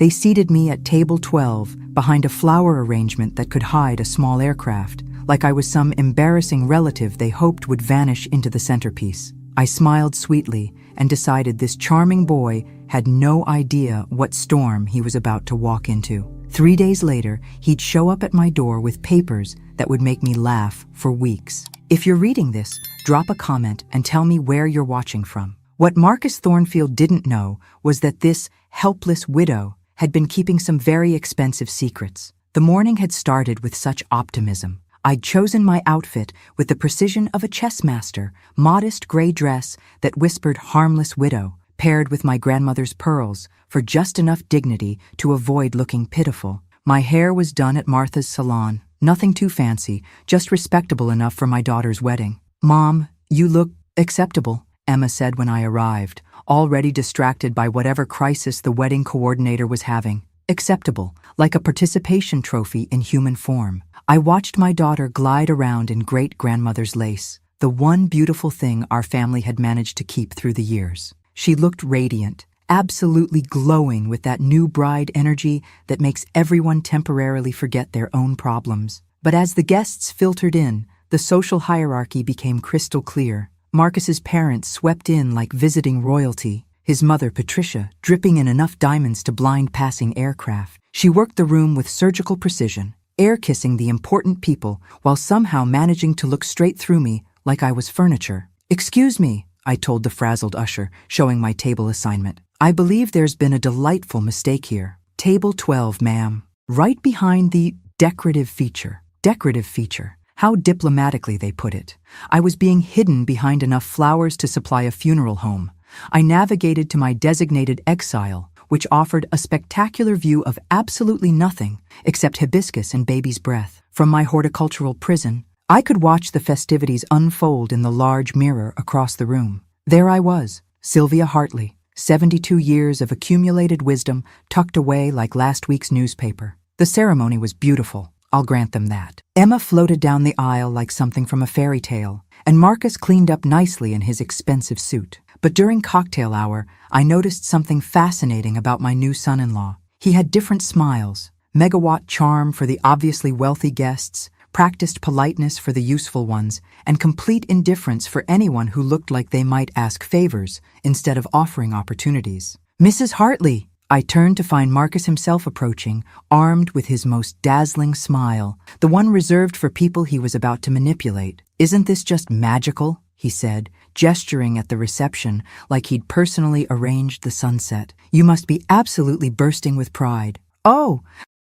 They seated me at table 12 behind a flower arrangement that could hide a small aircraft, like I was some embarrassing relative they hoped would vanish into the centerpiece. I smiled sweetly and decided this charming boy had no idea what storm he was about to walk into. 3 days later, he'd show up at my door with papers that would make me laugh for weeks. If you're reading this, drop a comment and tell me where you're watching from. What Marcus Thornfield didn't know was that this helpless widow had been keeping some very expensive secrets. The morning had started with such optimism. I'd chosen my outfit with the precision of a chess master, modest gray dress that whispered harmless widow, paired with my grandmother's pearls for just enough dignity to avoid looking pitiful. My hair was done at Martha's salon, nothing too fancy, just respectable enough for my daughter's wedding. "Mom, you look acceptable," Emma said when I arrived, already distracted by whatever crisis the wedding coordinator was having. Acceptable, like a participation trophy in human form. I watched my daughter glide around in great-grandmother's lace, the one beautiful thing our family had managed to keep through the years. She looked radiant, absolutely glowing with that new bride energy that makes everyone temporarily forget their own problems. But as the guests filtered in, the social hierarchy became crystal clear. Marcus's parents swept in like visiting royalty, his mother, Patricia, dripping in enough diamonds to blind passing aircraft. She worked the room with surgical precision, air-kissing the important people while somehow managing to look straight through me like I was furniture. "Excuse me," I told the frazzled usher, showing my table assignment. "I believe there's been a delightful mistake here. Table 12, ma'am. Right behind the decorative feature." Decorative feature. How diplomatically they put it. I was being hidden behind enough flowers to supply a funeral home. I navigated to my designated exile, which offered a spectacular view of absolutely nothing except hibiscus and baby's breath. From my horticultural prison, I could watch the festivities unfold in the large mirror across the room. There I was, Sylvia Hartley, 72 years of accumulated wisdom tucked away like last week's newspaper. The ceremony was beautiful, I'll grant them that. Emma floated down the aisle like something from a fairy tale, and Marcus cleaned up nicely in his expensive suit. But during cocktail hour, I noticed something fascinating about my new son-in-law. He had different smiles, megawatt charm for the obviously wealthy guests, practiced politeness for the useful ones, and complete indifference for anyone who looked like they might ask favors instead of offering opportunities. "Mrs. Hartley!" I turned to find Marcus himself approaching, armed with his most dazzling smile, the one reserved for people he was about to manipulate. "Isn't this just magical?" he said, gesturing at the reception like he'd personally arranged the sunset. "You must be absolutely bursting with pride." "Oh,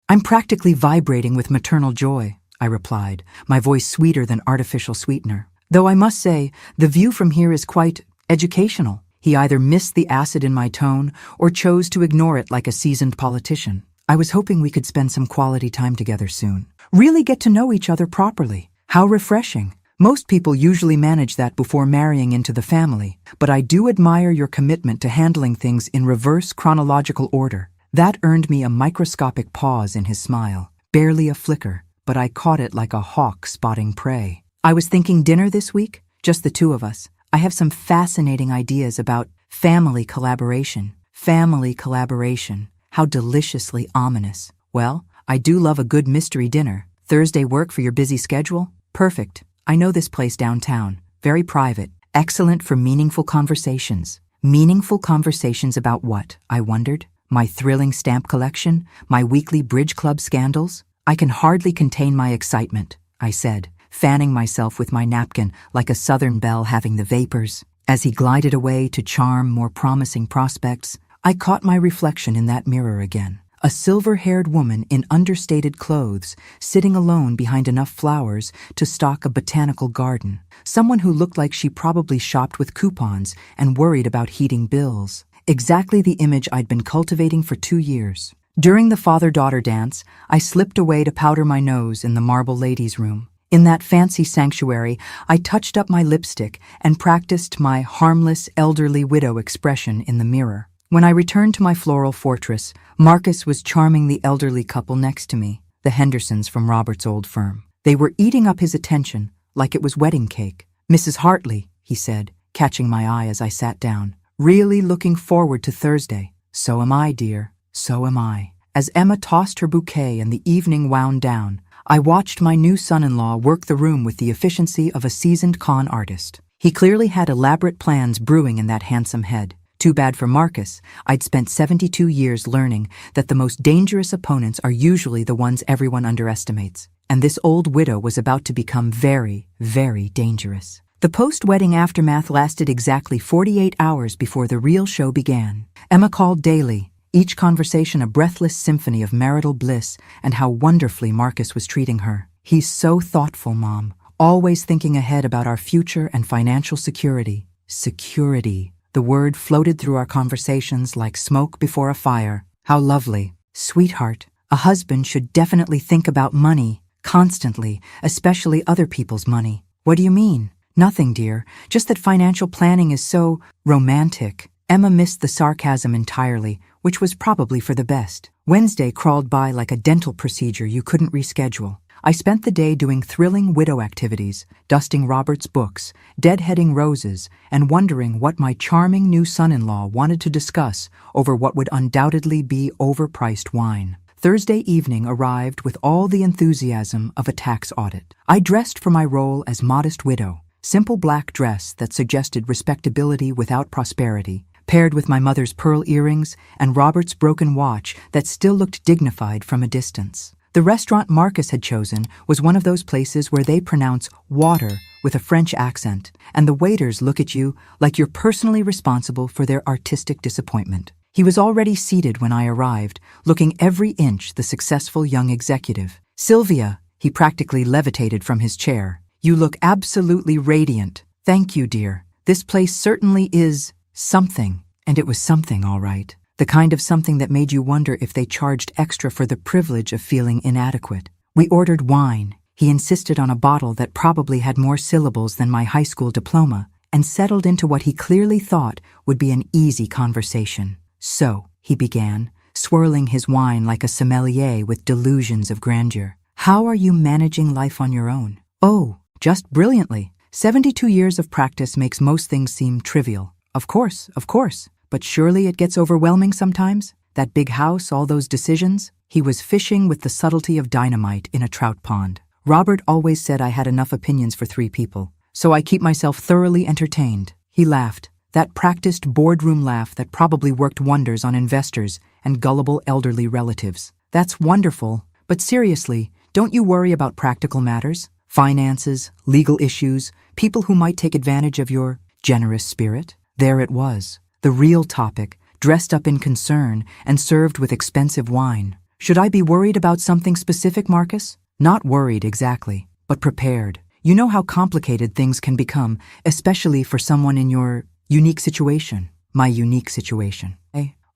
I'm practically vibrating with maternal joy," I replied, my voice sweeter than artificial sweetener. "Though I must say, the view from here is quite educational." He either missed the acid in my tone or chose to ignore it like a seasoned politician. "I was hoping we could spend some quality time together soon. Really get to know each other properly. How refreshing. Most people usually manage that before marrying into the family, but I do admire your commitment to handling things in reverse chronological order." That earned me a microscopic pause in his smile. Barely a flicker, but I caught it like a hawk spotting prey. "I was thinking dinner this week, just the two of us. I have some fascinating ideas about family collaboration." Family collaboration. How deliciously ominous. "Well, I do love a good mystery dinner. Thursday work for your busy schedule? Perfect. I know this place downtown. Very private. Excellent for meaningful conversations." Meaningful conversations about what, I wondered? My thrilling stamp collection? My weekly bridge club scandals? "I can hardly contain my excitement," I said, fanning myself with my napkin like a southern belle having the vapors. As he glided away to charm more promising prospects, I caught my reflection in that mirror again. A silver-haired woman in understated clothes, sitting alone behind enough flowers to stock a botanical garden. Someone who looked like she probably shopped with coupons and worried about heating bills. Exactly the image I'd been cultivating for 2 years. During the father-daughter dance, I slipped away to powder my nose in the marble ladies' room. In that fancy sanctuary, I touched up my lipstick and practiced my harmless, elderly widow expression in the mirror. When I returned to my floral fortress, Marcus was charming the elderly couple next to me, the Hendersons from Robert's old firm. They were eating up his attention like it was wedding cake. "Mrs. Hartley," he said, catching my eye as I sat down. "Really looking forward to Thursday." "So am I, dear. So am I. As Emma tossed her bouquet and the evening wound down, I watched my new son-in-law work the room with the efficiency of a seasoned con artist. He clearly had elaborate plans brewing in that handsome head. Too bad for Marcus. I'd spent 72 years learning that the most dangerous opponents are usually the ones everyone underestimates. And this old widow was about to become very, very dangerous. The post-wedding aftermath lasted exactly 48 hours before the real show began. Emma called daily, each conversation a breathless symphony of marital bliss and how wonderfully Marcus was treating her. He's so thoughtful, Mom, always thinking ahead about our future and financial security. Security. The word floated through our conversations like smoke before a fire. How lovely. Sweetheart, a husband should definitely think about money, constantly, especially other people's money. What do you mean? Nothing, dear. Just that financial planning is so romantic. Emma missed the sarcasm entirely, which was probably for the best. Wednesday crawled by like a dental procedure you couldn't reschedule. I spent the day doing thrilling widow activities, dusting Robert's books, deadheading roses, and wondering what my charming new son-in-law wanted to discuss over what would undoubtedly be overpriced wine. Thursday evening arrived with all the enthusiasm of a tax audit. I dressed for my role as modest widow. Simple black dress that suggested respectability without prosperity, paired with my mother's pearl earrings and Robert's broken watch that still looked dignified from a distance. The restaurant Marcus had chosen was one of those places where they pronounce water with a French accent, and the waiters look at you like you're personally responsible for their artistic disappointment. He was already seated when I arrived, looking every inch the successful young executive. "Sylvia," he practically levitated from his chair. "You look absolutely radiant." "Thank you, dear. This place certainly is something." And it was something, all right. The kind of something that made you wonder if they charged extra for the privilege of feeling inadequate. We ordered wine. He insisted on a bottle that probably had more syllables than my high school diploma, and settled into what he clearly thought would be an easy conversation. "So," he began, swirling his wine like a sommelier with delusions of grandeur, "how are you managing life on your own?" "Oh, just brilliantly. 72 years of practice makes most things seem trivial." Of course. But surely it gets overwhelming sometimes? That big house, all those decisions? He was fishing with the subtlety of dynamite in a trout pond. "Robert always said I had enough opinions for 3 people, so I keep myself thoroughly entertained." He laughed, that practiced boardroom laugh that probably worked wonders on investors and gullible elderly relatives. "That's wonderful, but seriously, don't you worry about practical matters? Finances, legal issues, people who might take advantage of your generous spirit?" There it was. The real topic, dressed up in concern and served with expensive wine. "Should I be worried about something specific, Marcus?" "Not worried exactly, but prepared. You know how complicated things can become, especially for someone in your unique situation." My unique situation.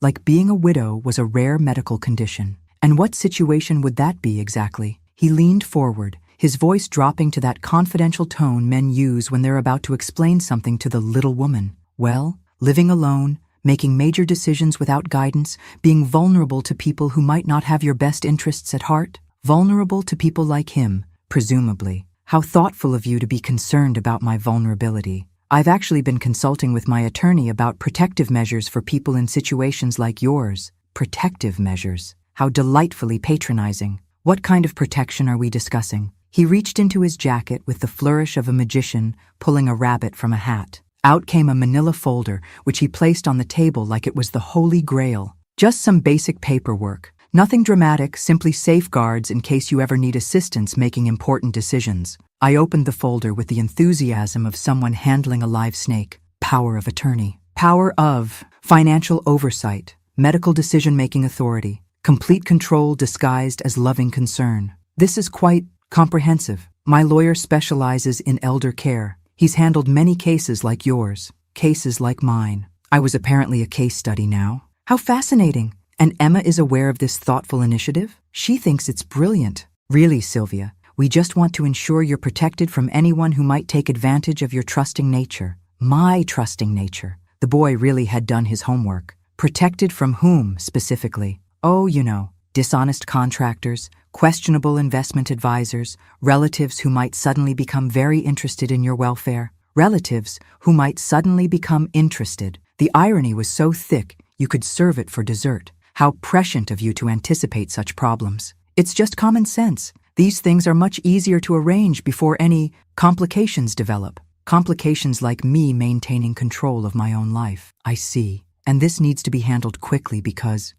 Like being a widow was a rare medical condition. And what situation would that be exactly? He leaned forward, his voice dropping to that confidential tone men use when they're about to explain something to the little woman. "Well, living alone, making major decisions without guidance, being vulnerable to people who might not have your best interests at heart, vulnerable to people like him, presumably. How thoughtful of you to be concerned about my vulnerability. I've actually been consulting with my attorney about protective measures for people in situations like yours." Protective measures. How delightfully patronizing. "What kind of protection are we discussing?" He reached into his jacket with the flourish of a magician pulling a rabbit from a hat. Out came a manila folder, which he placed on the table like it was the Holy Grail. "Just some basic paperwork. Nothing dramatic, simply safeguards in case you ever need assistance making important decisions." I opened the folder with the enthusiasm of someone handling a live snake. Power of attorney. Power of financial oversight. Medical decision-making authority. Complete control disguised as loving concern. This is quite comprehensive. My lawyer specializes in elder care. He's handled many cases like yours, cases like mine. I was apparently a case study now. How fascinating. And Emma is aware of this thoughtful initiative? She thinks it's brilliant. Really, Sylvia, we just want to ensure you're protected from anyone who might take advantage of your trusting nature. My trusting nature. The boy really had done his homework. Protected from whom, specifically? Oh, you know, dishonest contractors, questionable investment advisors, relatives who might suddenly become very interested in your welfare. Relatives who might suddenly become interested. The irony was so thick you could serve it for dessert. How prescient of you to anticipate such problems. It's just common sense. These things are much easier to arrange before any complications develop. Complications like me maintaining control of my own life. I see. And this needs to be handled quickly because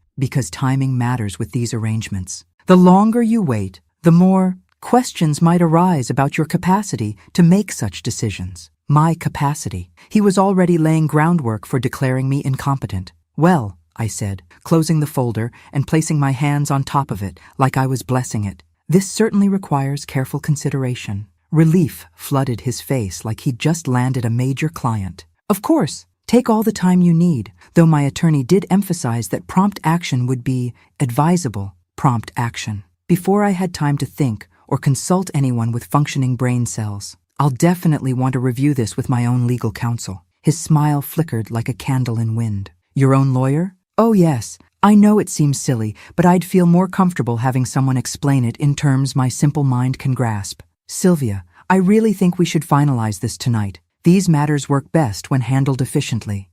timing matters with these arrangements. The longer you wait, the more questions might arise about your capacity to make such decisions. My capacity. He was already laying groundwork for declaring me incompetent. Well, I said, closing the folder and placing my hands on top of it like I was blessing it. This certainly requires careful consideration. Relief flooded his face like he'd just landed a major client. Of course, take all the time you need, though my attorney did emphasize that prompt action would be advisable. Prompt action. Before I had time to think or consult anyone with functioning brain cells. I'll definitely want to review this with my own legal counsel. His smile flickered like a candle in wind. Your own lawyer? Oh yes, I know it seems silly, but I'd feel more comfortable having someone explain it in terms my simple mind can grasp. Sylvia, I really think we should finalize this tonight. These matters work best when handled efficiently.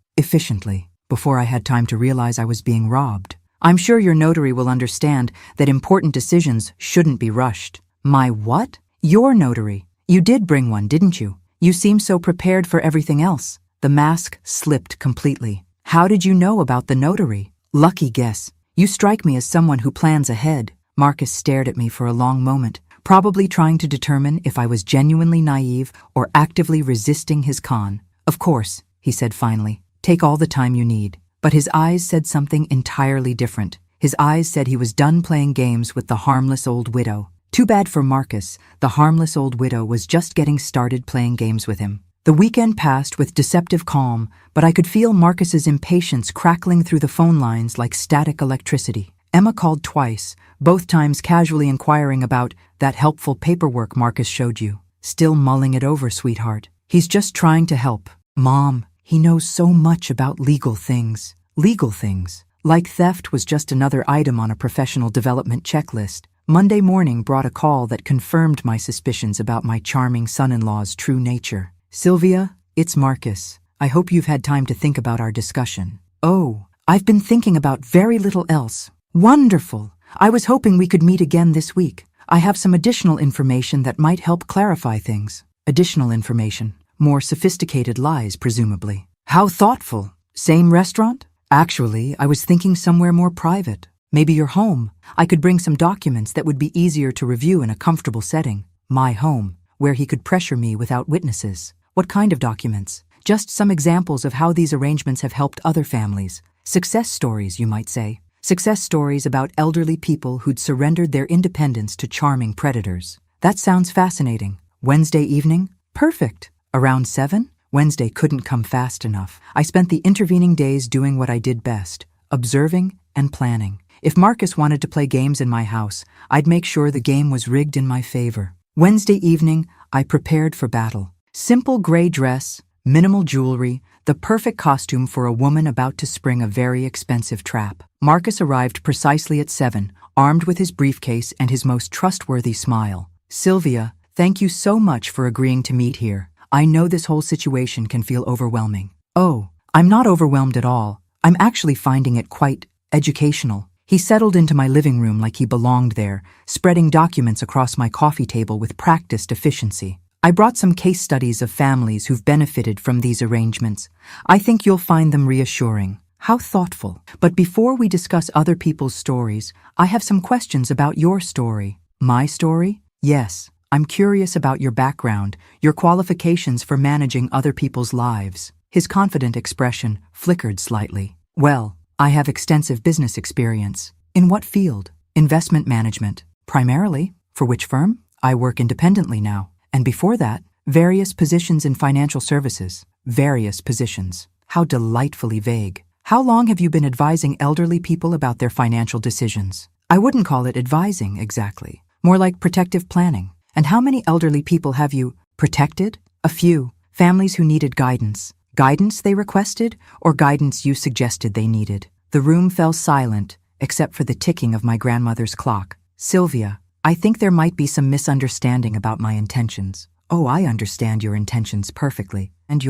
Before I had time to realize I was being robbed. I'm sure your notary will understand that important decisions shouldn't be rushed. My what? Your notary. You did bring one, didn't you? You seem so prepared for everything else. The mask slipped completely. How did you know about the notary? Lucky guess. You strike me as someone who plans ahead. Marcus stared at me for a long moment, probably trying to determine if I was genuinely naive or actively resisting his con. Of course, he said finally. Take all the time you need. But his eyes said something entirely different. His eyes said he was done playing games with the harmless old widow. Too bad for Marcus, the harmless old widow was just getting started playing games with him. The weekend passed with deceptive calm, but I could feel Marcus's impatience crackling through the phone lines like static electricity. Emma called twice, both times casually inquiring about that helpful paperwork Marcus showed you. Still mulling it over, sweetheart. He's just trying to help. Mom, he knows so much about legal things. Legal things. Like theft was just another item on a professional development checklist. Monday morning brought a call that confirmed my suspicions about my charming son-in-law's true nature. Sylvia, it's Marcus. I hope you've had time to think about our discussion. Oh, I've been thinking about very little else. Wonderful. I was hoping we could meet again this week. I have some additional information that might help clarify things. Additional information. More sophisticated lies, presumably. How thoughtful. Same restaurant? Actually, I was thinking somewhere more private. Maybe your home. I could bring some documents that would be easier to review in a comfortable setting. My home, where he could pressure me without witnesses. What kind of documents? Just some examples of how these arrangements have helped other families. Success stories, you might say. Success stories about elderly people who'd surrendered their independence to charming predators. That sounds fascinating. Wednesday evening? Perfect. Around 7? Wednesday couldn't come fast enough. I spent the intervening days doing what I did best, observing and planning. If Marcus wanted to play games in my house, I'd make sure the game was rigged in my favor. Wednesday evening, I prepared for battle. Simple gray dress, minimal jewelry, the perfect costume for a woman about to spring a very expensive trap. Marcus arrived precisely at 7, armed with his briefcase and his most trustworthy smile. Sylvia, thank you so much for agreeing to meet here. I know this whole situation can feel overwhelming. Oh, I'm not overwhelmed at all. I'm actually finding it quite educational. He settled into my living room like he belonged there, spreading documents across my coffee table with practiced efficiency. I brought some case studies of families who've benefited from these arrangements. I think you'll find them reassuring. How thoughtful. But before we discuss other people's stories, I have some questions about your story. My story? Yes. I'm curious about your background, your qualifications for managing other people's lives. His confident expression flickered slightly. Well, I have extensive business experience. In what field? Investment management. Primarily. For which firm? I work independently now. And before that, various positions in financial services. Various positions. How delightfully vague. How long have you been advising elderly people about their financial decisions? I wouldn't call it advising exactly. More like protective planning. And how many elderly people have you protected? A few. Families who needed guidance. Guidance they requested, or guidance you suggested they needed? The room fell silent, except for the ticking of my grandmother's clock. Sylvia, I think there might be some misunderstanding about my intentions. Oh, I understand your intentions perfectly. And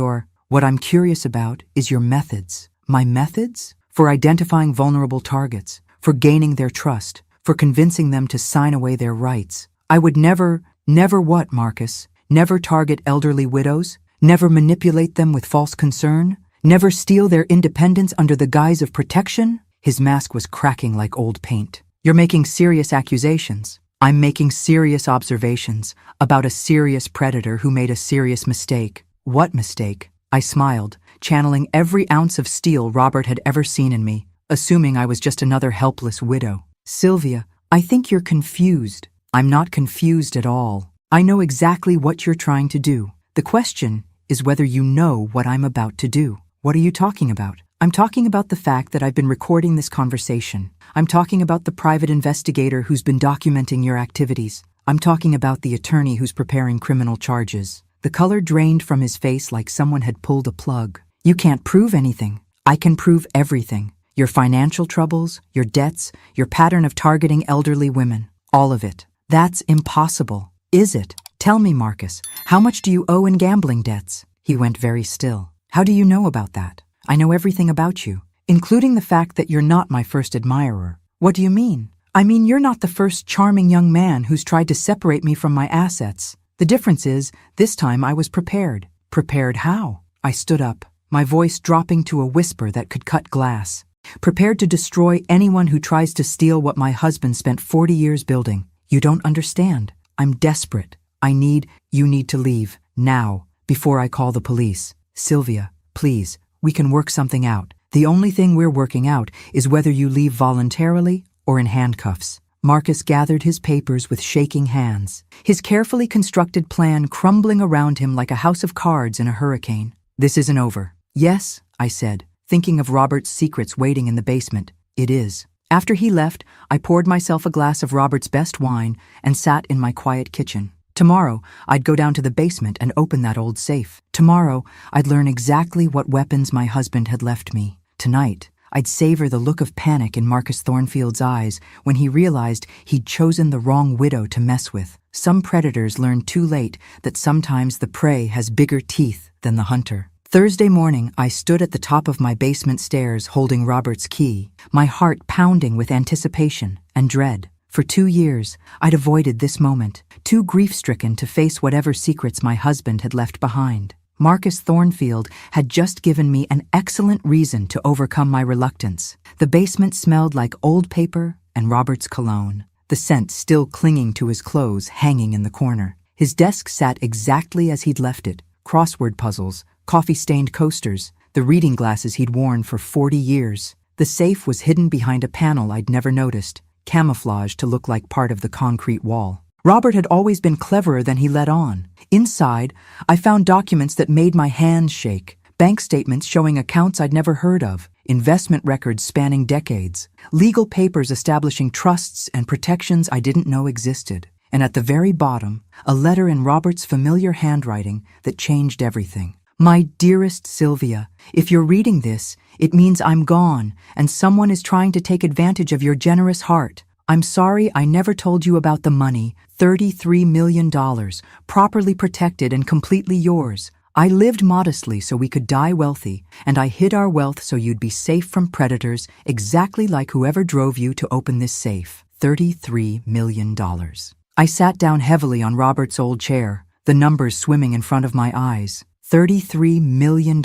what I'm curious about is your methods. My methods? For identifying vulnerable targets, for gaining their trust, for convincing them to sign away their rights. I would never what, Marcus? Never target elderly widows? Never manipulate them with false concern? Never steal their independence under the guise of protection? His mask was cracking like old paint. You're making serious accusations. I'm making serious observations about a serious predator who made a serious mistake. What mistake? I smiled, channeling every ounce of steel Robert had ever seen in me, assuming I was just another helpless widow. Sylvia, I think you're confused. I'm not confused at all. I know exactly what you're trying to do. The question is whether you know what I'm about to do. What are you talking about? I'm talking about the fact that I've been recording this conversation. I'm talking about the private investigator who's been documenting your activities. I'm talking about the attorney who's preparing criminal charges. The color drained from his face like someone had pulled a plug. You can't prove anything. I can prove everything. Your financial troubles, your debts, your pattern of targeting elderly women. All of it. That's impossible. Is it? Tell me, Marcus, how much do you owe in gambling debts? He went very still. How do you know about that? I know everything about you, including the fact that you're not my first admirer. What do you mean? I mean, you're not the first charming young man who's tried to separate me from my assets. The difference is, this time I was prepared. Prepared how? I stood up, my voice dropping to a whisper that could cut glass. Prepared to destroy anyone who tries to steal what my husband spent 40 years building. You don't understand. I'm desperate. You need to leave, now, before I call the police. Sylvia, please, we can work something out. The only thing we're working out is whether you leave voluntarily or in handcuffs. Marcus gathered his papers with shaking hands, his carefully constructed plan crumbling around him like a house of cards in a hurricane. This isn't over. Yes, I said, thinking of Robert's secrets waiting in the basement. It is. After he left, I poured myself a glass of Robert's best wine and sat in my quiet kitchen. Tomorrow, I'd go down to the basement and open that old safe. Tomorrow, I'd learn exactly what weapons my husband had left me. Tonight, I'd savor the look of panic in Marcus Thornfield's eyes when he realized he'd chosen the wrong widow to mess with. Some predators learn too late that sometimes the prey has bigger teeth than the hunter. Thursday morning, I stood at the top of my basement stairs holding Robert's key, my heart pounding with anticipation and dread. For 2 years, I'd avoided this moment, too grief-stricken to face whatever secrets my husband had left behind. Marcus Thornfield had just given me an excellent reason to overcome my reluctance. The basement smelled like old paper and Robert's cologne, the scent still clinging to his clothes hanging in the corner. His desk sat exactly as he'd left it, crossword puzzles, coffee-stained coasters, the reading glasses he'd worn for 40 years. The safe was hidden behind a panel I'd never noticed, camouflaged to look like part of the concrete wall. Robert had always been cleverer than he let on. Inside, I found documents that made my hands shake, bank statements showing accounts I'd never heard of, investment records spanning decades, legal papers establishing trusts and protections I didn't know existed. And at the very bottom, a letter in Robert's familiar handwriting that changed everything. My dearest Sylvia, if you're reading this, it means I'm gone, and someone is trying to take advantage of your generous heart. I'm sorry I never told you about the money, $33 million, properly protected and completely yours. I lived modestly so we could die wealthy, and I hid our wealth so you'd be safe from predators, exactly like whoever drove you to open this safe. $33 million. I sat down heavily on Robert's old chair, the numbers swimming in front of my eyes. $33 million.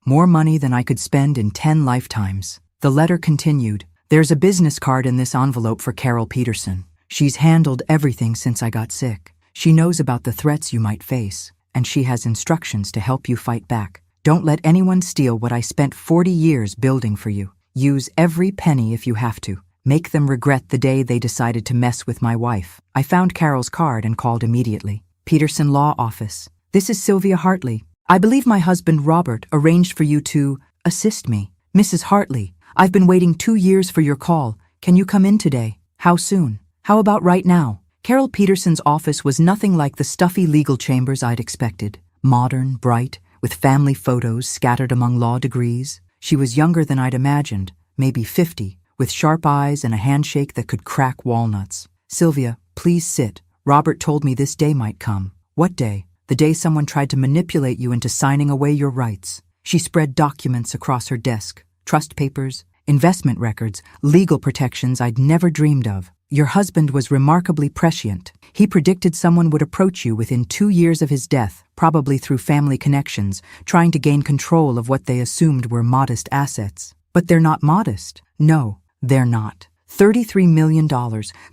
More money than I could spend in 10 lifetimes. The letter continued. There's a business card in this envelope for Carol Peterson. She's handled everything since I got sick. She knows about the threats you might face, and she has instructions to help you fight back. Don't let anyone steal what I spent 40 years building for you. Use every penny if you have to. Make them regret the day they decided to mess with my wife. I found Carol's card and called immediately. Peterson Law Office. This is Sylvia Hartley. I believe my husband Robert arranged for you to assist me. Mrs. Hartley, I've been waiting 2 years for your call. Can you come in today? How soon? How about right now? Carol Peterson's office was nothing like the stuffy legal chambers I'd expected. Modern, bright, with family photos scattered among law degrees. She was younger than I'd imagined, maybe 50, with sharp eyes and a handshake that could crack walnuts. Sylvia, please sit. Robert told me this day might come. What day? The day someone tried to manipulate you into signing away your rights. She spread documents across her desk, trust papers, investment records, legal protections I'd never dreamed of. Your husband was remarkably prescient. He predicted someone would approach you within 2 years of his death, probably through family connections, trying to gain control of what they assumed were modest assets. But they're not modest. No, they're not. $33 million,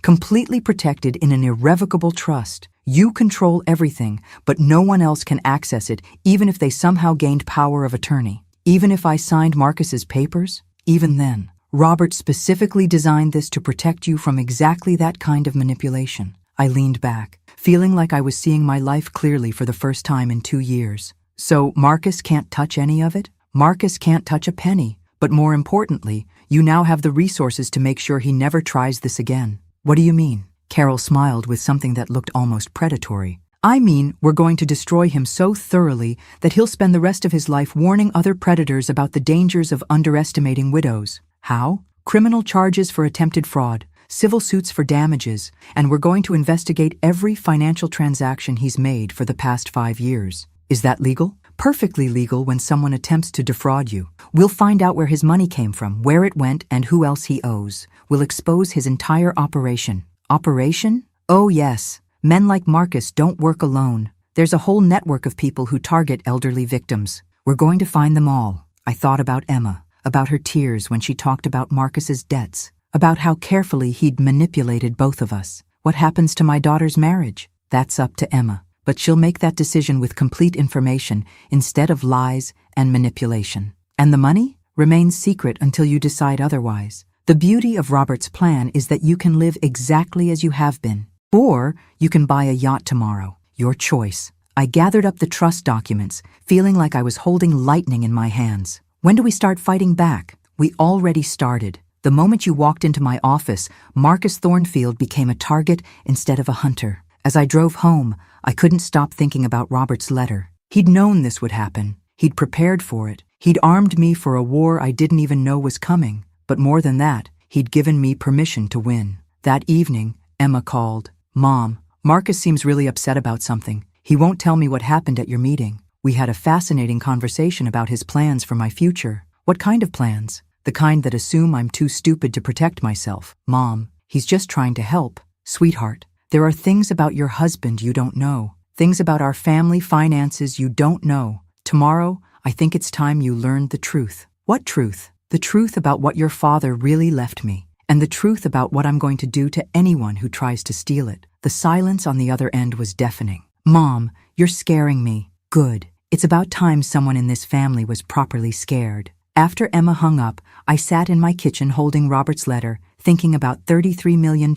completely protected in an irrevocable trust. You control everything, but no one else can access it, even if they somehow gained power of attorney. Even if I signed Marcus's papers? Even then. Robert specifically designed this to protect you from exactly that kind of manipulation. I leaned back, feeling like I was seeing my life clearly for the first time in 2 years. So Marcus can't touch any of it? Marcus can't touch a penny. But more importantly, you now have the resources to make sure he never tries this again. What do you mean? Carol smiled with something that looked almost predatory. I mean, we're going to destroy him so thoroughly that he'll spend the rest of his life warning other predators about the dangers of underestimating widows. How? Criminal charges for attempted fraud, civil suits for damages, and we're going to investigate every financial transaction he's made for the past 5 years. Is that legal? Perfectly legal when someone attempts to defraud you. We'll find out where his money came from, where it went, and who else he owes. We'll expose his entire operation. Operation? Oh yes. Men like Marcus don't work alone. There's a whole network of people who target elderly victims. We're going to find them all. I thought about Emma, about her tears when she talked about Marcus's debts, about how carefully he'd manipulated both of us. What happens to my daughter's marriage? That's up to Emma, but she'll make that decision with complete information instead of lies and manipulation. And the money remains secret until you decide otherwise. The beauty of Robert's plan is that you can live exactly as you have been. Or you can buy a yacht tomorrow. Your choice. I gathered up the trust documents, feeling like I was holding lightning in my hands. When do we start fighting back? We already started. The moment you walked into my office, Marcus Thornfield became a target instead of a hunter. As I drove home, I couldn't stop thinking about Robert's letter. He'd known this would happen. He'd prepared for it. He'd armed me for a war I didn't even know was coming. But more than that, he'd given me permission to win. That evening, Emma called. Mom, Marcus seems really upset about something. He won't tell me what happened at your meeting. We had a fascinating conversation about his plans for my future. What kind of plans? The kind that assume I'm too stupid to protect myself. Mom, he's just trying to help. Sweetheart, there are things about your husband you don't know. Things about our family finances you don't know. Tomorrow, I think it's time you learned the truth. What truth? The truth about what your father really left me. And the truth about what I'm going to do to anyone who tries to steal it. The silence on the other end was deafening. Mom, you're scaring me. Good. It's about time someone in this family was properly scared. After Emma hung up, I sat in my kitchen holding Robert's letter, thinking about $33 million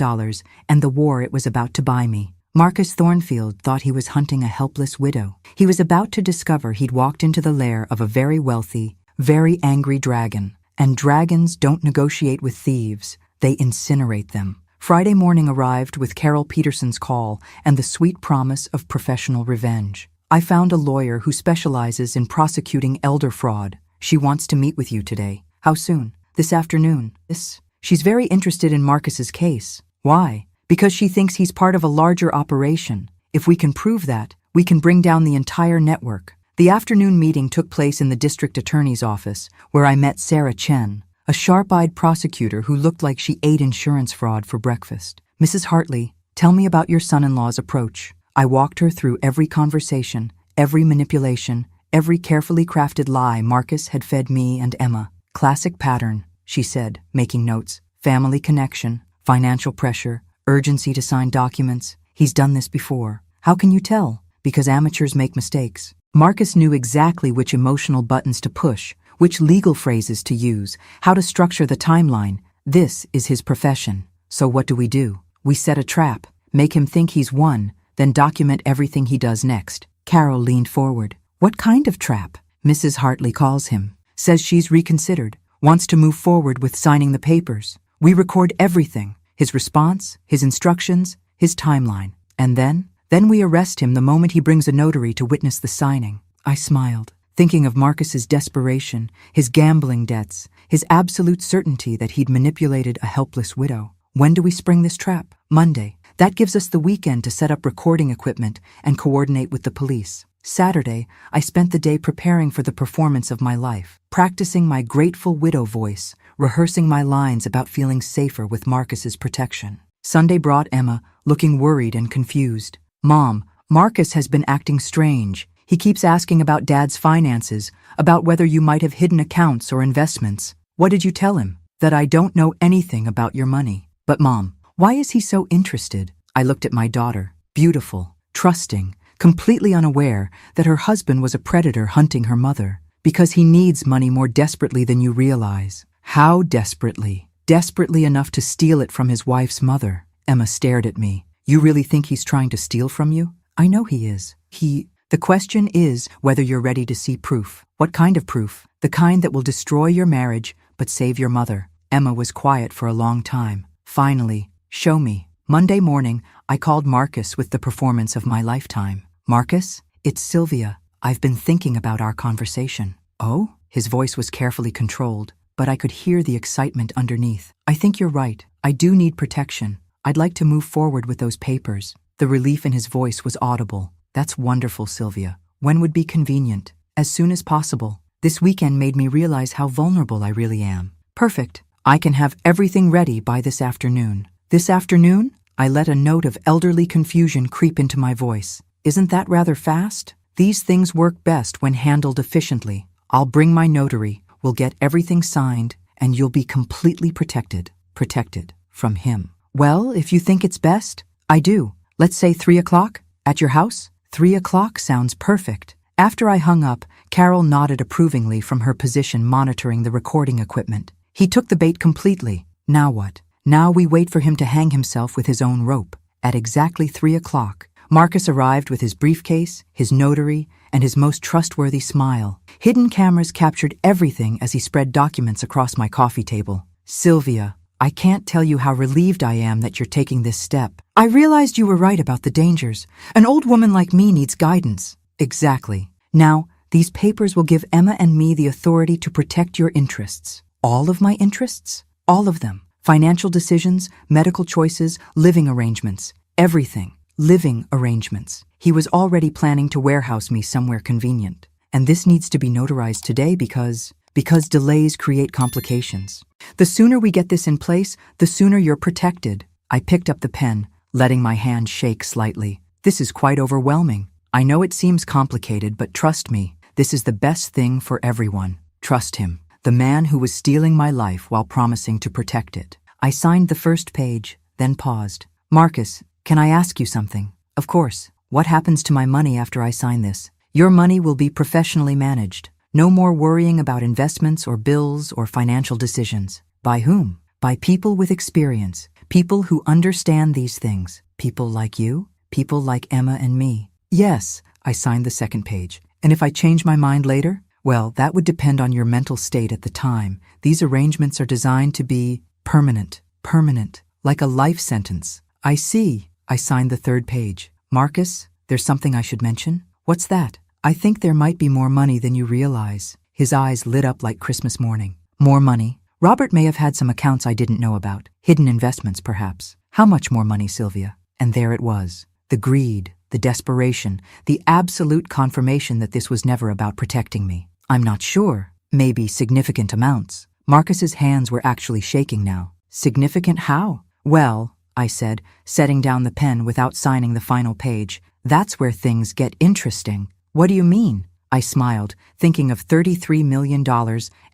and the war it was about to buy me. Marcus Thornfield thought he was hunting a helpless widow. He was about to discover he'd walked into the lair of a very wealthy, very angry dragon. And dragons don't negotiate with thieves. They incinerate them. Friday morning arrived with Carol Peterson's call and the sweet promise of professional revenge. I found a lawyer who specializes in prosecuting elder fraud. She wants to meet with you today. How soon? This afternoon. She's very interested in Marcus's case. Why? Because she thinks he's part of a larger operation. If we can prove that, we can bring down the entire network. The afternoon meeting took place in the district attorney's office, where I met Sarah Chen, a sharp-eyed prosecutor who looked like she ate insurance fraud for breakfast. Mrs. Hartley, tell me about your son-in-law's approach. I walked her through every conversation, every manipulation, every carefully crafted lie Marcus had fed me and Emma. Classic pattern, she said, making notes. Family connection, financial pressure, urgency to sign documents. He's done this before. How can you tell? Because amateurs make mistakes. Marcus knew exactly which emotional buttons to push, which legal phrases to use, how to structure the timeline. This is his profession. So what do? We set a trap, make him think he's won, then document everything he does next. Carol leaned forward. What kind of trap? Mrs. Hartley calls him, says she's reconsidered, wants to move forward with signing the papers. We record everything, his response, his instructions, his timeline. And then we arrest him the moment he brings a notary to witness the signing. I smiled, thinking of Marcus's desperation, his gambling debts, his absolute certainty that he'd manipulated a helpless widow. When do we spring this trap? Monday. That gives us the weekend to set up recording equipment and coordinate with the police. Saturday, I spent the day preparing for the performance of my life, practicing my grateful widow voice, rehearsing my lines about feeling safer with Marcus's protection. Sunday brought Emma, looking worried and confused. "Mom, Marcus has been acting strange. He keeps asking about Dad's finances, about whether you might have hidden accounts or investments. What did you tell him?" "That I don't know anything about your money." "But Mom, why is he so interested?" I looked at my daughter, beautiful, trusting, completely unaware that her husband was a predator hunting her mother. "Because he needs money more desperately than you realize." "How desperately?" "Desperately enough to steal it from his wife's mother." Emma stared at me. "You really think he's trying to steal from you?" "I know he is. The question is whether you're ready to see proof." "What kind of proof?" "The kind that will destroy your marriage, but save your mother." Emma was quiet for a long time. Finally, "Show me." Monday morning, I called Marcus with the performance of my lifetime. "Marcus, it's Sylvia. I've been thinking about our conversation." "Oh?" His voice was carefully controlled, but I could hear the excitement underneath. "I think you're right. I do need protection. I'd like to move forward with those papers." The relief in his voice was audible. "That's wonderful, Sylvia. When would be convenient?" "As soon as possible. This weekend made me realize how vulnerable I really am." "Perfect. I can have everything ready by this afternoon." "This afternoon?" I let a note of elderly confusion creep into my voice. "Isn't that rather fast?" "These things work best when handled efficiently. I'll bring my notary, we'll get everything signed, and you'll be completely protected." Protected from him. "Well, if you think it's best, I do. Let's say 3 o'clock? At your house?" 3 o'clock sounds perfect. After I hung up, Carol nodded approvingly from her position monitoring the recording equipment. "He took the bait completely. Now what?" "Now we wait for him to hang himself with his own rope." At exactly 3 o'clock, Marcus arrived with his briefcase, his notary, and his most trustworthy smile. Hidden cameras captured everything as he spread documents across my coffee table. "Sylvia, I can't tell you how relieved I am that you're taking this step. I realized you were right about the dangers. An old woman like me needs guidance." "Exactly. Now, these papers will give Emma and me the authority to protect your interests." "All of my interests?" "All of them. Financial decisions, medical choices, living arrangements. Everything. Living arrangements." He was already planning to warehouse me somewhere convenient. "And this needs to be notarized today because delays create complications. The sooner we get this in place, the sooner you're protected." I picked up the pen, letting my hand shake slightly. "This is quite overwhelming. I know it seems complicated, but trust me, this is the best thing for everyone." Trust him, the man who was stealing my life while promising to protect it. I signed the first page, then paused. "Marcus, can I ask you something?" "Of course. What happens to my money after I sign this?" "Your money will be professionally managed. No more worrying about investments or bills or financial decisions." "By whom?" "By people with experience. People who understand these things." "People like you?" "People like Emma and me." "Yes." I signed the second page. "And if I change my mind later?" "Well, that would depend on your mental state at the time. These arrangements are designed to be permanent. Permanent. Like a life sentence." "I see." I signed the third page. "Marcus, there's something I should mention." "What's that?" "I think there might be more money than you realize." His eyes lit up like Christmas morning. "More money?" "Robert may have had some accounts I didn't know about. Hidden investments, perhaps." "How much more money, Sylvia?" And there it was. The greed, the desperation, the absolute confirmation that this was never about protecting me. "I'm not sure. Maybe significant amounts." Marcus's hands were actually shaking now. "Significant how?" "Well," I said, setting down the pen without signing the final page, "that's where things get interesting." "What do you mean?" I smiled, thinking of $33 million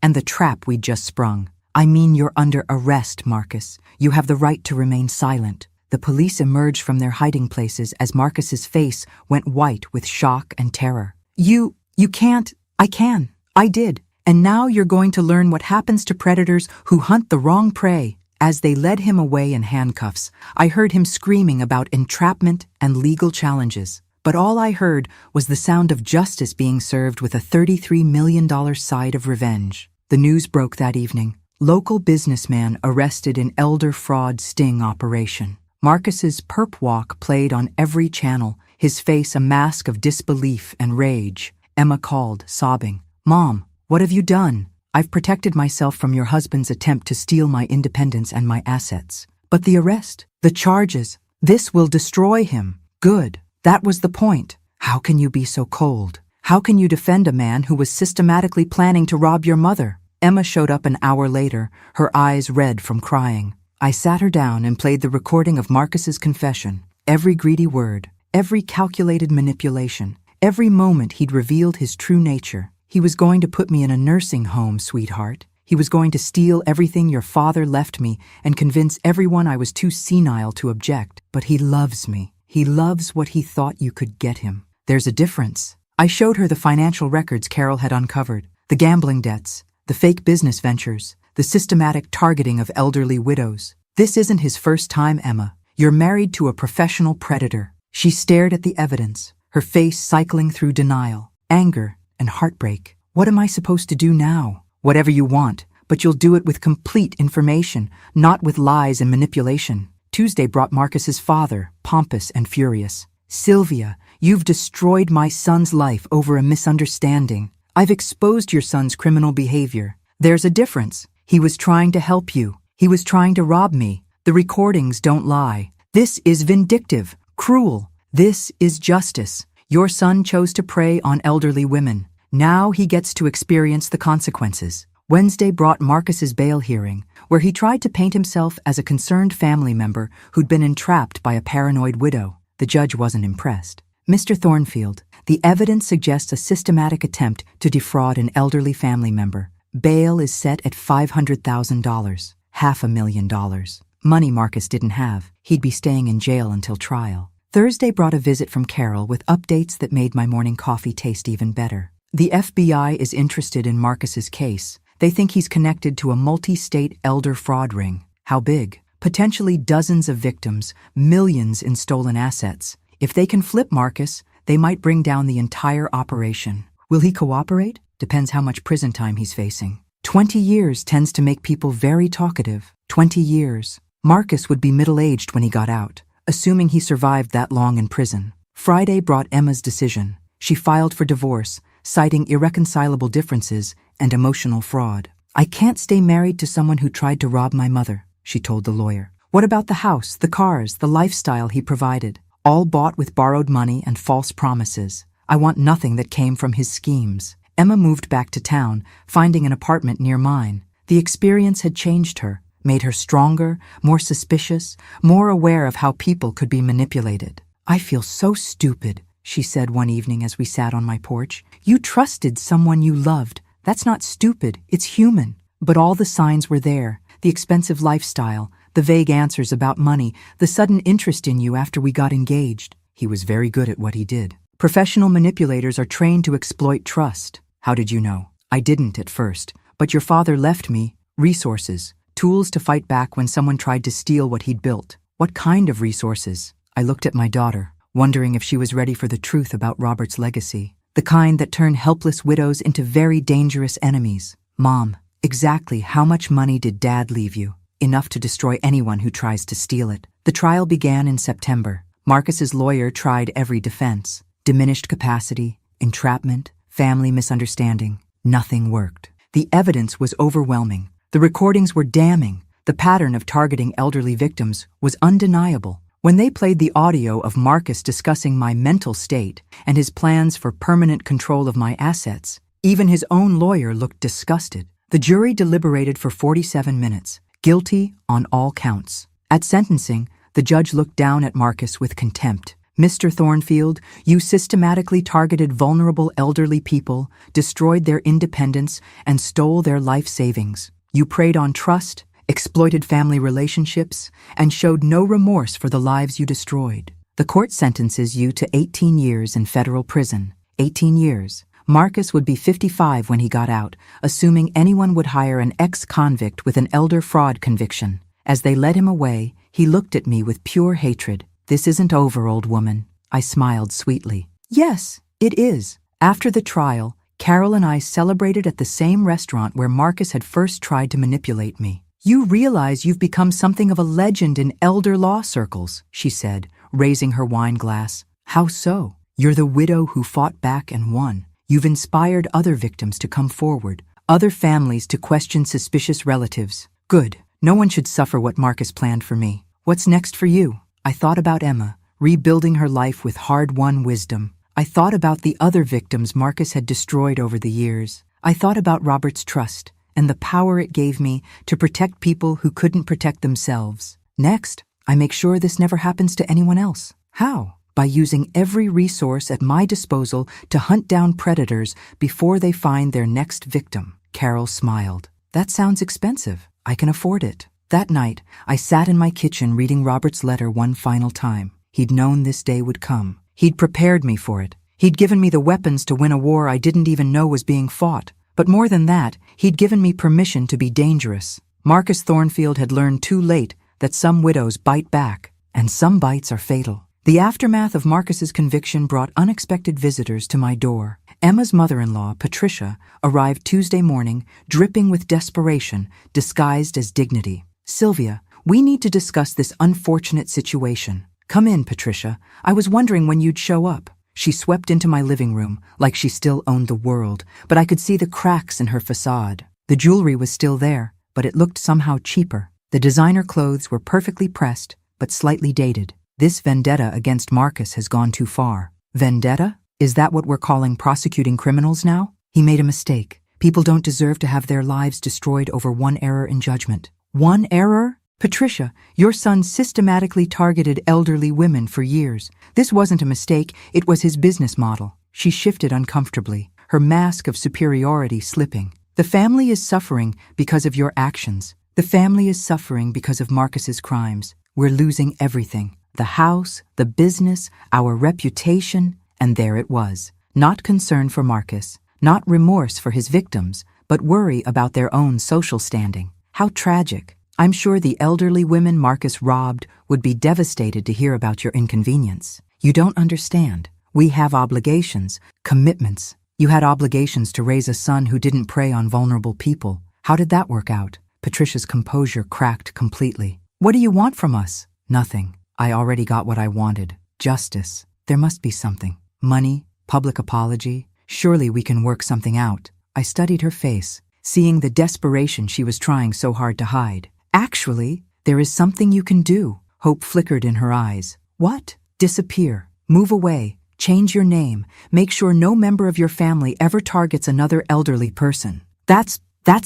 and the trap we'd just sprung. "I mean you're under arrest, Marcus. You have the right to remain silent." The police emerged from their hiding places as Marcus's face went white with shock and terror. You can't." "I can. I did. And now you're going to learn what happens to predators who hunt the wrong prey." As they led him away in handcuffs, I heard him screaming about entrapment and legal challenges. But all I heard was the sound of justice being served with a $33 million side of revenge. The news broke that evening. Local businessman arrested in elder fraud sting operation. Marcus's perp walk played on every channel, his face a mask of disbelief and rage. Emma called, sobbing. "Mom, what have you done?" "I've protected myself from your husband's attempt to steal my independence and my assets." "But the arrest, the charges, this will destroy him." "Good. That was the point." "How can you be so cold? How can you defend a man who was systematically planning to rob your mother?" Emma showed up an hour later, her eyes red from crying. I sat her down and played the recording of Marcus's confession. Every greedy word, every calculated manipulation, every moment he'd revealed his true nature. He was going to put me in a nursing home, sweetheart. He was going to steal everything your father left me and convince everyone I was too senile to object. But he loves me. He loves what he thought you could get him. There's a difference. I showed her the financial records Carol had uncovered, the gambling debts, the fake business ventures, the systematic targeting of elderly widows. This isn't his first time, Emma. You're married to a professional predator. She stared at the evidence, her face cycling through denial, anger, and heartbreak. What am I supposed to do now? Whatever you want, but you'll do it with complete information, not with lies and manipulation. Tuesday brought Marcus's father, pompous and furious. Sylvia, you've destroyed my son's life over a misunderstanding. I've exposed your son's criminal behavior. There's a difference. He was trying to help you. He was trying to rob me. The recordings don't lie. This is vindictive, cruel. This is justice. Your son chose to prey on elderly women. Now he gets to experience the consequences. Wednesday brought Marcus's bail hearing, where he tried to paint himself as a concerned family member who'd been entrapped by a paranoid widow. The judge wasn't impressed. Mr. Thornfield, the evidence suggests a systematic attempt to defraud an elderly family member. Bail is set at $500,000, $500,000. Money Marcus didn't have. He'd be staying in jail until trial. Thursday brought a visit from Carol with updates that made my morning coffee taste even better. The FBI is interested in Marcus's case. They think he's connected to a multi-state elder fraud ring. How big? Potentially dozens of victims, millions in stolen assets. If they can flip Marcus, they might bring down the entire operation. Will he cooperate? Depends how much prison time he's facing. 20 years tends to make people very talkative. 20 years. Marcus would be middle-aged when he got out, assuming he survived that long in prison. Friday brought Emma's decision. She filed for divorce, citing irreconcilable differences and emotional fraud. I can't stay married to someone who tried to rob my mother, she told the lawyer. What about the house, the cars, the lifestyle he provided? All bought with borrowed money and false promises. I want nothing that came from his schemes. Emma moved back to town, finding an apartment near mine. The experience had changed her, made her stronger, more suspicious, more aware of how people could be manipulated. I feel so stupid, she said one evening as we sat on my porch. You trusted someone you loved. That's not stupid, it's human. But all the signs were there. The expensive lifestyle, the vague answers about money, the sudden interest in you after we got engaged. He was very good at what he did. Professional manipulators are trained to exploit trust. How did you know? I didn't at first, but your father left me resources, tools to fight back when someone tried to steal what he'd built. What kind of resources? I looked at my daughter, wondering if she was ready for the truth about Robert's legacy. The kind that turn helpless widows into very dangerous enemies. Mom, exactly how much money did Dad leave you? Enough to destroy anyone who tries to steal it. The trial began in September. Marcus's lawyer tried every defense. Diminished capacity, entrapment, family misunderstanding. Nothing worked. The evidence was overwhelming. The recordings were damning. The pattern of targeting elderly victims was undeniable. When they played the audio of Marcus discussing my mental state and his plans for permanent control of my assets, even his own lawyer looked disgusted. The jury deliberated for 47 minutes, guilty on all counts. At sentencing, the judge looked down at Marcus with contempt. Mr. Thornfield, you systematically targeted vulnerable elderly people, destroyed their independence, and stole their life savings. You preyed on trust, exploited family relationships, and showed no remorse for the lives you destroyed. The court sentences you to 18 years in federal prison. 18 years. Marcus would be 55 when he got out, assuming anyone would hire an ex-convict with an elder fraud conviction. As they led him away, he looked at me with pure hatred. This isn't over, old woman. I smiled sweetly. Yes, it is. After the trial, Carol and I celebrated at the same restaurant where Marcus had first tried to manipulate me. You realize you've become something of a legend in elder law circles, she said, raising her wine glass. How so? You're the widow who fought back and won. You've inspired other victims to come forward, other families to question suspicious relatives. Good. No one should suffer what Marcus planned for me. What's next for you? I thought about Emma, rebuilding her life with hard-won wisdom. I thought about the other victims Marcus had destroyed over the years. I thought about Robert's trust, and the power it gave me to protect people who couldn't protect themselves. Next, I make sure this never happens to anyone else. How? By using every resource at my disposal to hunt down predators before they find their next victim. Carol smiled. That sounds expensive. I can afford it. That night, I sat in my kitchen reading Robert's letter one final time. He'd known this day would come. He'd prepared me for it. He'd given me the weapons to win a war I didn't even know was being fought. But more than that, he'd given me permission to be dangerous. Marcus Thornfield had learned too late that some widows bite back, and some bites are fatal. The aftermath of Marcus's conviction brought unexpected visitors to my door. Emma's mother-in-law, Patricia, arrived Tuesday morning, dripping with desperation, disguised as dignity. Sylvia, we need to discuss this unfortunate situation. Come in, Patricia. I was wondering when you'd show up. She swept into my living room, like she still owned the world, but I could see the cracks in her facade. The jewelry was still there, but it looked somehow cheaper. The designer clothes were perfectly pressed, but slightly dated. This vendetta against Marcus has gone too far. Vendetta? Is that what we're calling prosecuting criminals now? He made a mistake. People don't deserve to have their lives destroyed over one error in judgment. One error? Patricia, your son systematically targeted elderly women for years. This wasn't a mistake, it was his business model. She shifted uncomfortably, her mask of superiority slipping. The family is suffering because of your actions. The family is suffering because of Marcus's crimes. We're losing everything. The house, the business, our reputation, and there it was. Not concern for Marcus, not remorse for his victims, but worry about their own social standing. How tragic. I'm sure the elderly women Marcus robbed would be devastated to hear about your inconvenience. You don't understand. We have obligations, commitments. You had obligations to raise a son who didn't prey on vulnerable people. How did that work out? Patricia's composure cracked completely. What do you want from us? Nothing. I already got what I wanted. Justice. There must be something. Money, public apology. Surely we can work something out. I studied her face, seeing the desperation she was trying so hard to hide. Actually, there is something you can do. Hope flickered in her eyes. What? Disappear. Move away. Change your name. Make sure no member of your family ever targets another elderly person. That's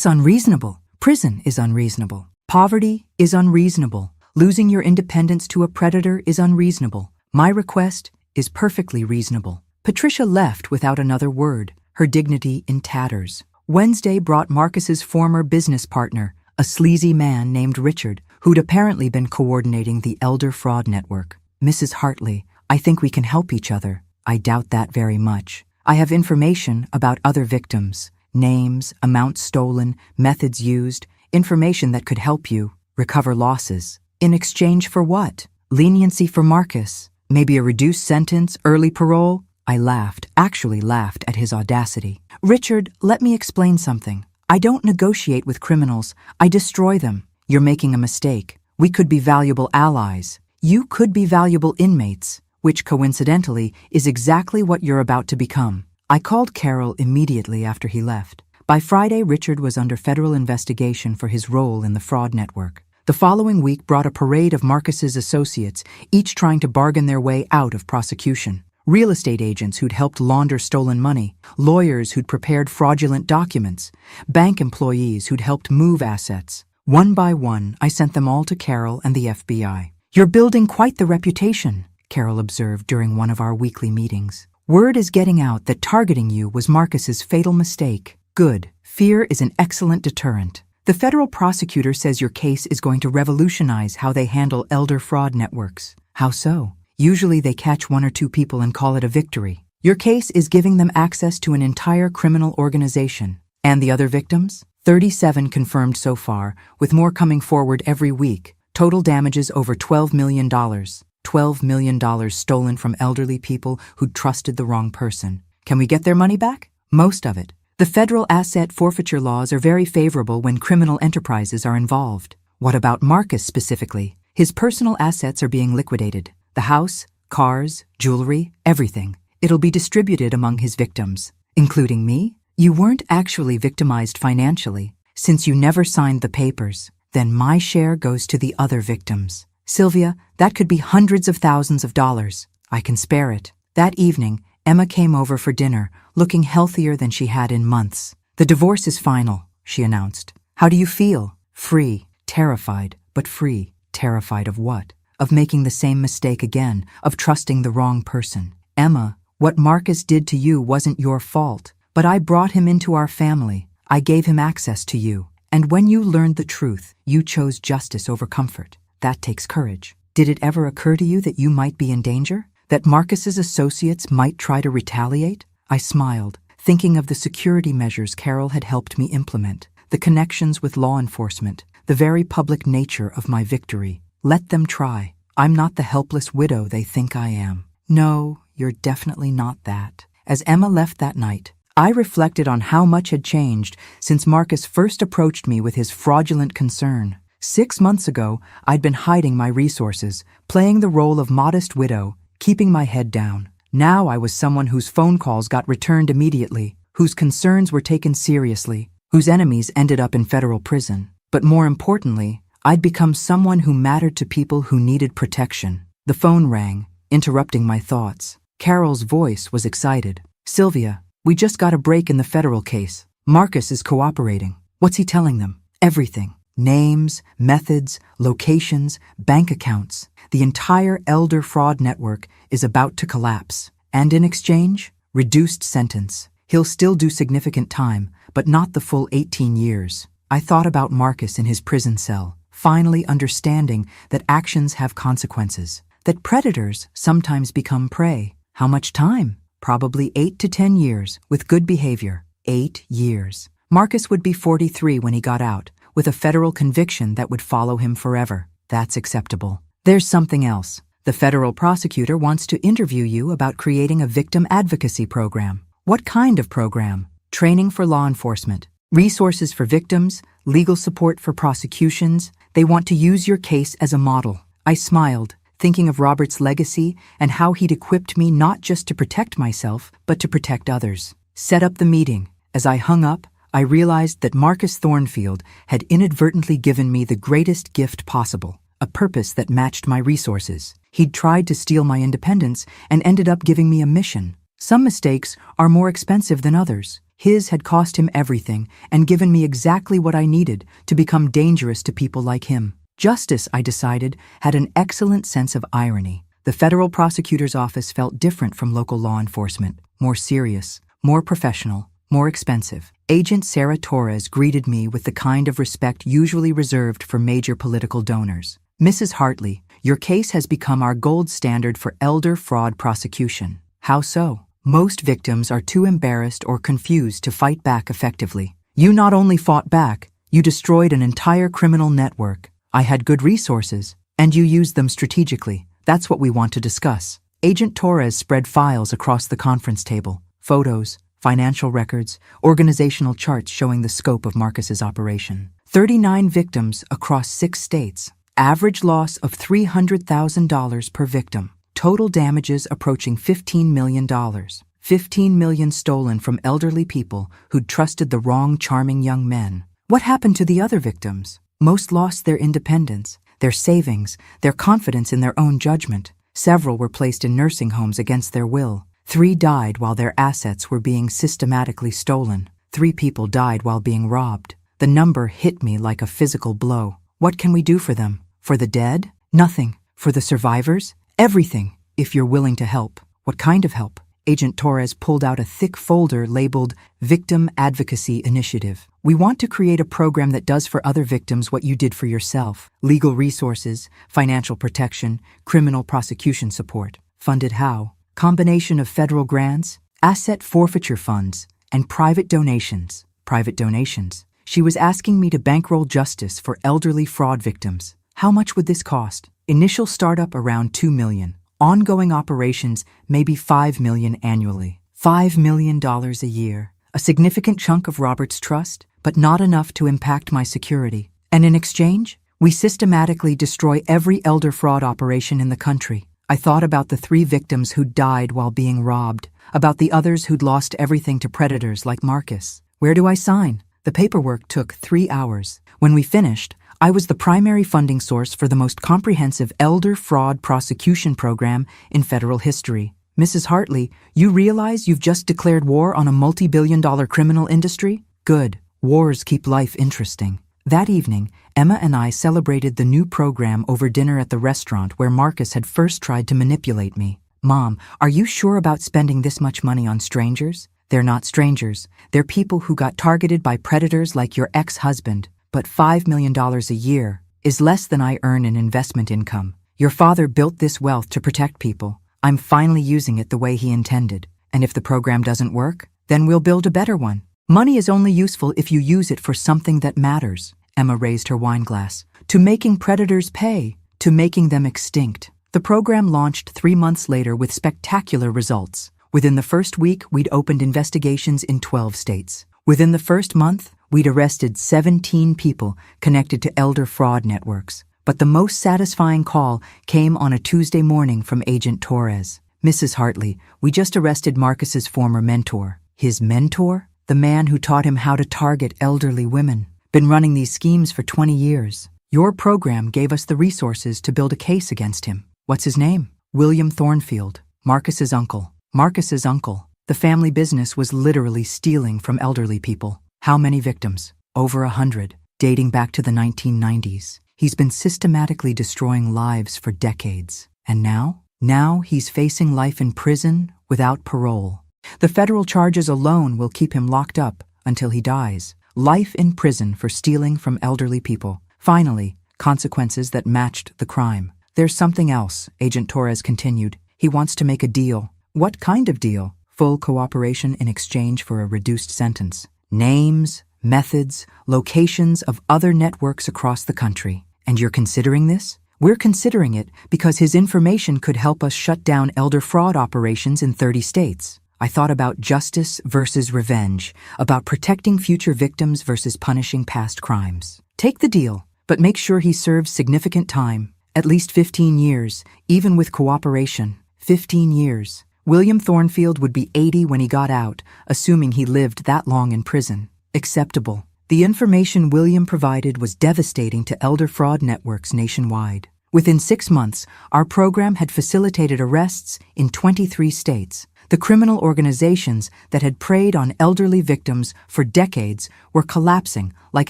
unreasonable. Prison is unreasonable. Poverty is unreasonable. Losing your independence to a predator is unreasonable. My request is perfectly reasonable. Patricia left without another word, her dignity in tatters. Wednesday brought Marcus's former business partner, a sleazy man named Richard, who'd apparently been coordinating the elder fraud network. Mrs. Hartley, I think we can help each other. I doubt that very much. I have information about other victims. Names, amounts stolen, methods used, information that could help you recover losses. In exchange for what? Leniency for Marcus? Maybe a reduced sentence, early parole? I laughed, actually laughed at his audacity. Richard, let me explain something. I don't negotiate with criminals. I destroy them. You're making a mistake. We could be valuable allies. You could be valuable inmates, which coincidentally is exactly what you're about to become. I called Carol immediately after he left. By Friday, Richard was under federal investigation for his role in the fraud network. The following week brought a parade of Marcus's associates, each trying to bargain their way out of prosecution. Real estate agents who'd helped launder stolen money, lawyers who'd prepared fraudulent documents, bank employees who'd helped move assets. One by one, I sent them all to Carol and the FBI. You're building quite the reputation, Carol observed during one of our weekly meetings. Word is getting out that targeting you was Marcus's fatal mistake. Good. Fear is an excellent deterrent. The federal prosecutor says your case is going to revolutionize how they handle elder fraud networks. How so? Usually they catch one or two people and call it a victory. Your case is giving them access to an entire criminal organization. And the other victims? 37 confirmed so far, with more coming forward every week. Total damages over $12 million. $12 million stolen from elderly people who'd trusted the wrong person. Can we get their money back? Most of it. The federal asset forfeiture laws are very favorable when criminal enterprises are involved. What about Marcus specifically? His personal assets are being liquidated. The house, cars, jewelry, everything. It'll be distributed among his victims. Including me? You weren't actually victimized financially, since you never signed the papers. Then my share goes to the other victims. Sylvia, that could be hundreds of thousands of dollars. I can spare it. That evening, Emma came over for dinner, looking healthier than she had in months. The divorce is final, she announced. How do you feel? Free, terrified, but free. Terrified of what? Of making the same mistake again, of trusting the wrong person. Emma, what Marcus did to you wasn't your fault, but I brought him into our family. I gave him access to you. And when you learned the truth, you chose justice over comfort. That takes courage. Did it ever occur to you that you might be in danger? That Marcus's associates might try to retaliate? I smiled, thinking of the security measures Carol had helped me implement, the connections with law enforcement, the very public nature of my victory. Let them try. I'm not the helpless widow they think I am. No, you're definitely not that. As Emma left that night, I reflected on how much had changed since Marcus first approached me with his fraudulent concern. 6 months ago, I'd been hiding my resources, playing the role of modest widow, keeping my head down. Now I was someone whose phone calls got returned immediately, whose concerns were taken seriously, whose enemies ended up in federal prison. But more importantly, I'd become someone who mattered to people who needed protection. The phone rang, interrupting my thoughts. Carol's voice was excited. Sylvia, we just got a break in the federal case. Marcus is cooperating. What's he telling them? Everything. Names, methods, locations, bank accounts. The entire elder fraud network is about to collapse. And in exchange, reduced sentence. He'll still do significant time, but not the full 18 years. I thought about Marcus in his prison cell, finally understanding that actions have consequences, that predators sometimes become prey. How much time? Probably 8 to 10 years, with good behavior. 8 years. Marcus would be 43 when he got out, with a federal conviction that would follow him forever. That's acceptable. There's something else. The federal prosecutor wants to interview you about creating a victim advocacy program. What kind of program? Training for law enforcement. Resources for victims, legal support for prosecutions. They want to use your case as a model. I smiled, thinking of Robert's legacy and how he'd equipped me not just to protect myself, but to protect others. Set up the meeting. As I hung up, I realized that Marcus Thornfield had inadvertently given me the greatest gift possible, a purpose that matched my resources. He'd tried to steal my independence and ended up giving me a mission. Some mistakes are more expensive than others. His had cost him everything and given me exactly what I needed to become dangerous to people like him. Justice, I decided, had an excellent sense of irony. The federal prosecutor's office felt different from local law enforcement, more serious, more professional, more expensive. Agent Sarah Torres greeted me with the kind of respect usually reserved for major political donors. Mrs. Hartley, your case has become our gold standard for elder fraud prosecution. How so? Most victims are too embarrassed or confused to fight back effectively. You not only fought back, you destroyed an entire criminal network. I had good resources, and you used them strategically. That's what we want to discuss. Agent Torres spread files across the conference table. Photos, financial records, organizational charts showing the scope of Marcus's operation. 39 victims across 6 states. Average loss of $300,000 per victim. Total damages approaching $15 million. $15 million stolen from elderly people who'd trusted the wrong charming young men. What happened to the other victims? Most lost their independence, their savings, their confidence in their own judgment. Several were placed in nursing homes against their will. 3 died while their assets were being systematically stolen. 3 people died while being robbed. The number hit me like a physical blow. What can we do for them? For the dead? Nothing. For the survivors? Everything, if you're willing to help. What kind of help? Agent Torres pulled out a thick folder labeled Victim Advocacy Initiative. We want to create a program that does for other victims what you did for yourself. Legal resources, financial protection, criminal prosecution support. Funded how? Combination of federal grants, asset forfeiture funds, and private donations. Private donations. She was asking me to bankroll justice for elderly fraud victims. How much would this cost? Initial startup around $2 million. Ongoing operations maybe $5 million annually. $5 million a year. A significant chunk of Robert's trust, but not enough to impact my security. And in exchange, we systematically destroy every elder fraud operation in the country. I thought about the 3 victims who'd died while being robbed, about the others who'd lost everything to predators like Marcus. Where do I sign? The paperwork took 3 hours. When we finished, I was the primary funding source for the most comprehensive elder fraud prosecution program in federal history. Mrs. Hartley, you realize you've just declared war on a multi-billion-dollar criminal industry? Good. Wars keep life interesting. That evening, Emma and I celebrated the new program over dinner at the restaurant where Marcus had first tried to manipulate me. Mom, are you sure about spending this much money on strangers? They're not strangers. They're people who got targeted by predators like your ex-husband. But $5 million a year is less than I earn in investment income. Your father built this wealth to protect people. I'm finally using it the way he intended. And if the program doesn't work, then we'll build a better one. Money is only useful if you use it for something that matters. Emma raised her wine glass. To making predators pay, to making them extinct. The program launched 3 months later with spectacular results. Within the first week, we'd opened investigations in 12 states. Within the first month, we'd arrested 17 people connected to elder fraud networks. But the most satisfying call came on a Tuesday morning from Agent Torres. Mrs. Hartley, we just arrested Marcus's former mentor. His mentor? The man who taught him how to target elderly women. Been running these schemes for 20 years. Your program gave us the resources to build a case against him. What's his name? William Thornfield, Marcus's uncle. Marcus's uncle. The family business was literally stealing from elderly people. How many victims? Over 100, dating back to the 1990s. He's been systematically destroying lives for decades. And now? Now he's facing life in prison without parole. The federal charges alone will keep him locked up until he dies. Life in prison for stealing from elderly people. Finally, consequences that matched the crime. There's something else, Agent Torres continued. He wants to make a deal. What kind of deal? Full cooperation in exchange for a reduced sentence. Names, methods, locations of other networks across the country. And you're considering this? We're considering it because his information could help us shut down elder fraud operations in 30 states. I thought about justice versus revenge, about protecting future victims versus punishing past crimes. Take the deal, but make sure he serves significant time, at least 15 years, even with cooperation. 15 years. William Thornfield would be 80 when he got out, assuming he lived that long in prison. Acceptable. The information William provided was devastating to elder fraud networks nationwide. Within 6 months, our program had facilitated arrests in 23 states. The criminal organizations that had preyed on elderly victims for decades were collapsing like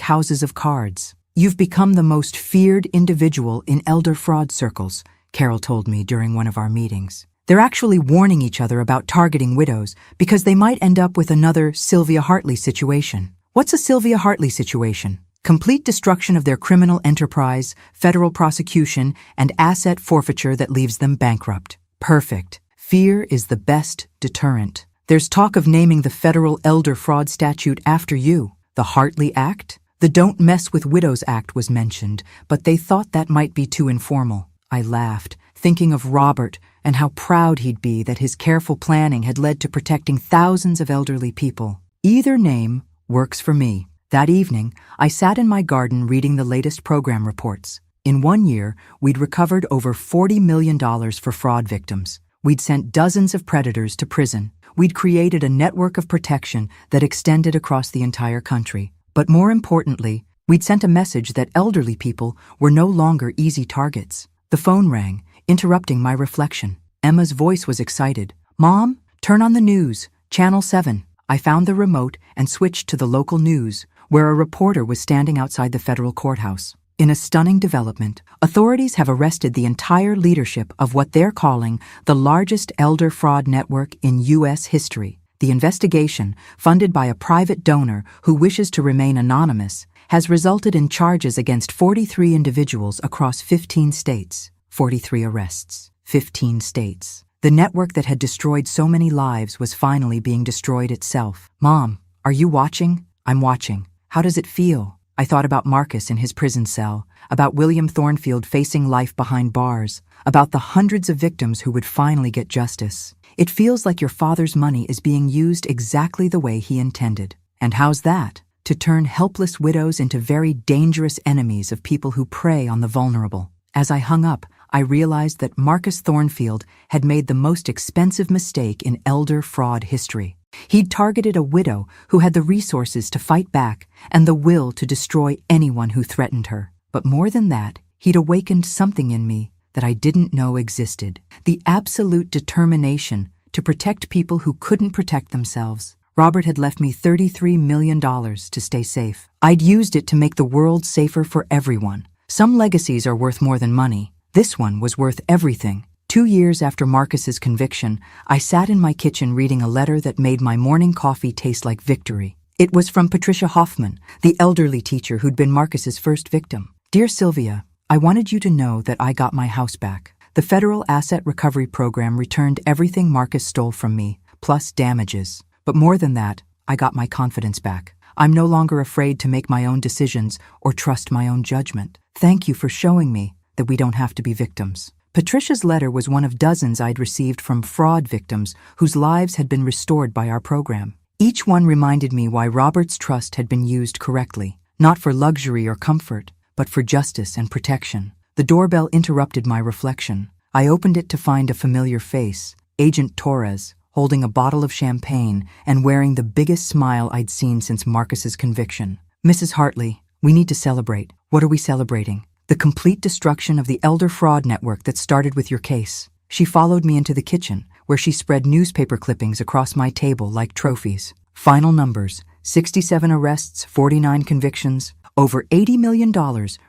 houses of cards. You've become the most feared individual in elder fraud circles, Carol told me during one of our meetings. They're actually warning each other about targeting widows because they might end up with another Sylvia Hartley situation. What's a Sylvia Hartley situation? Complete destruction of their criminal enterprise, federal prosecution, and asset forfeiture that leaves them bankrupt. Perfect. Fear is the best deterrent. There's talk of naming the federal elder fraud statute after you. The Hartley Act? The Don't Mess with Widows Act was mentioned, but they thought that might be too informal. I laughed, thinking of Robert and how proud he'd be that his careful planning had led to protecting thousands of elderly people. Either name works for me. That evening, I sat in my garden reading the latest program reports. In 1 year, we'd recovered over $40 million for fraud victims. We'd sent dozens of predators to prison. We'd created a network of protection that extended across the entire country. But more importantly, we'd sent a message that elderly people were no longer easy targets. The phone rang, interrupting my reflection. Emma's voice was excited. Mom, turn on the news, Channel 7. I found the remote and switched to the local news, where a reporter was standing outside the federal courthouse. In a stunning development, authorities have arrested the entire leadership of what they're calling the largest elder fraud network in U.S. history. The investigation, funded by a private donor who wishes to remain anonymous, has resulted in charges against 43 individuals across 15 states. 43 arrests. 15 states. The network that had destroyed so many lives was finally being destroyed itself. Mom, are you watching? I'm watching. How does it feel? I thought about Marcus in his prison cell, about William Thornfield facing life behind bars, about the hundreds of victims who would finally get justice. It feels like your father's money is being used exactly the way he intended. And how's that? To turn helpless widows into very dangerous enemies of people who prey on the vulnerable. As I hung up, I realized that Marcus Thornfield had made the most expensive mistake in elder fraud history. He'd targeted a widow who had the resources to fight back and the will to destroy anyone who threatened her. But more than that, he'd awakened something in me that I didn't know existed. The absolute determination to protect people who couldn't protect themselves. Robert had left me $33 million to stay safe. I'd used it to make the world safer for everyone. Some legacies are worth more than money. This one was worth everything. 2 years after Marcus's conviction, I sat in my kitchen reading a letter that made my morning coffee taste like victory. It was from Patricia Hoffman, the elderly teacher who'd been Marcus's first victim. Dear Sylvia, I wanted you to know that I got my house back. The Federal Asset Recovery Program returned everything Marcus stole from me, plus damages. But more than that, I got my confidence back. I'm no longer afraid to make my own decisions or trust my own judgment. Thank you for showing me that we don't have to be victims. Patricia's letter was one of dozens I'd received from fraud victims whose lives had been restored by our program. Each one reminded me why Robert's trust had been used correctly, not for luxury or comfort, but for justice and protection. The doorbell interrupted my reflection. I opened it to find a familiar face, Agent Torres, holding a bottle of champagne and wearing the biggest smile I'd seen since Marcus's conviction. Mrs. Hartley, we need to celebrate. What are we celebrating? The complete destruction of the elder fraud network that started with your case. She followed me into the kitchen, where she spread newspaper clippings across my table like trophies. Final numbers: 67 arrests, 49 convictions, over $80 million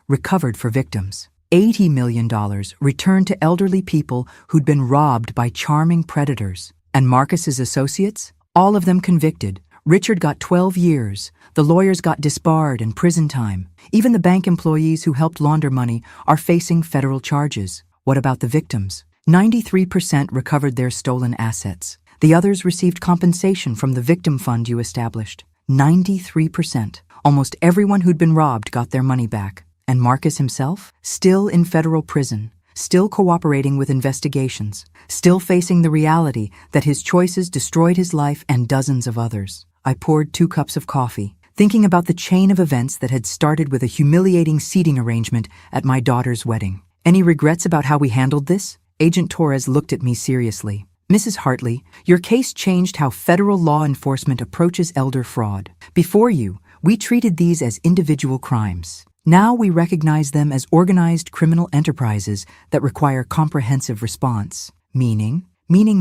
recovered for victims. $80 million returned to elderly people who'd been robbed by charming predators. And Marcus's associates? All of them convicted. Richard got 12 years. The lawyers got disbarred and prison time. Even the bank employees who helped launder money are facing federal charges. What about the victims? 93% recovered their stolen assets. The others received compensation from the victim fund you established. 93%. Almost everyone who'd been robbed got their money back. And Marcus himself? Still in federal prison. Still cooperating with investigations. Still facing the reality that his choices destroyed his life and dozens of others. I poured 2 cups of coffee, thinking about the chain of events that had started with a humiliating seating arrangement at my daughter's wedding. Any regrets about how we handled this? Agent Torres looked at me seriously. Mrs. Hartley, your case changed how federal law enforcement approaches elder fraud. Before you, we treated these as individual crimes. Now we recognize them as organized criminal enterprises that require comprehensive response. Meaning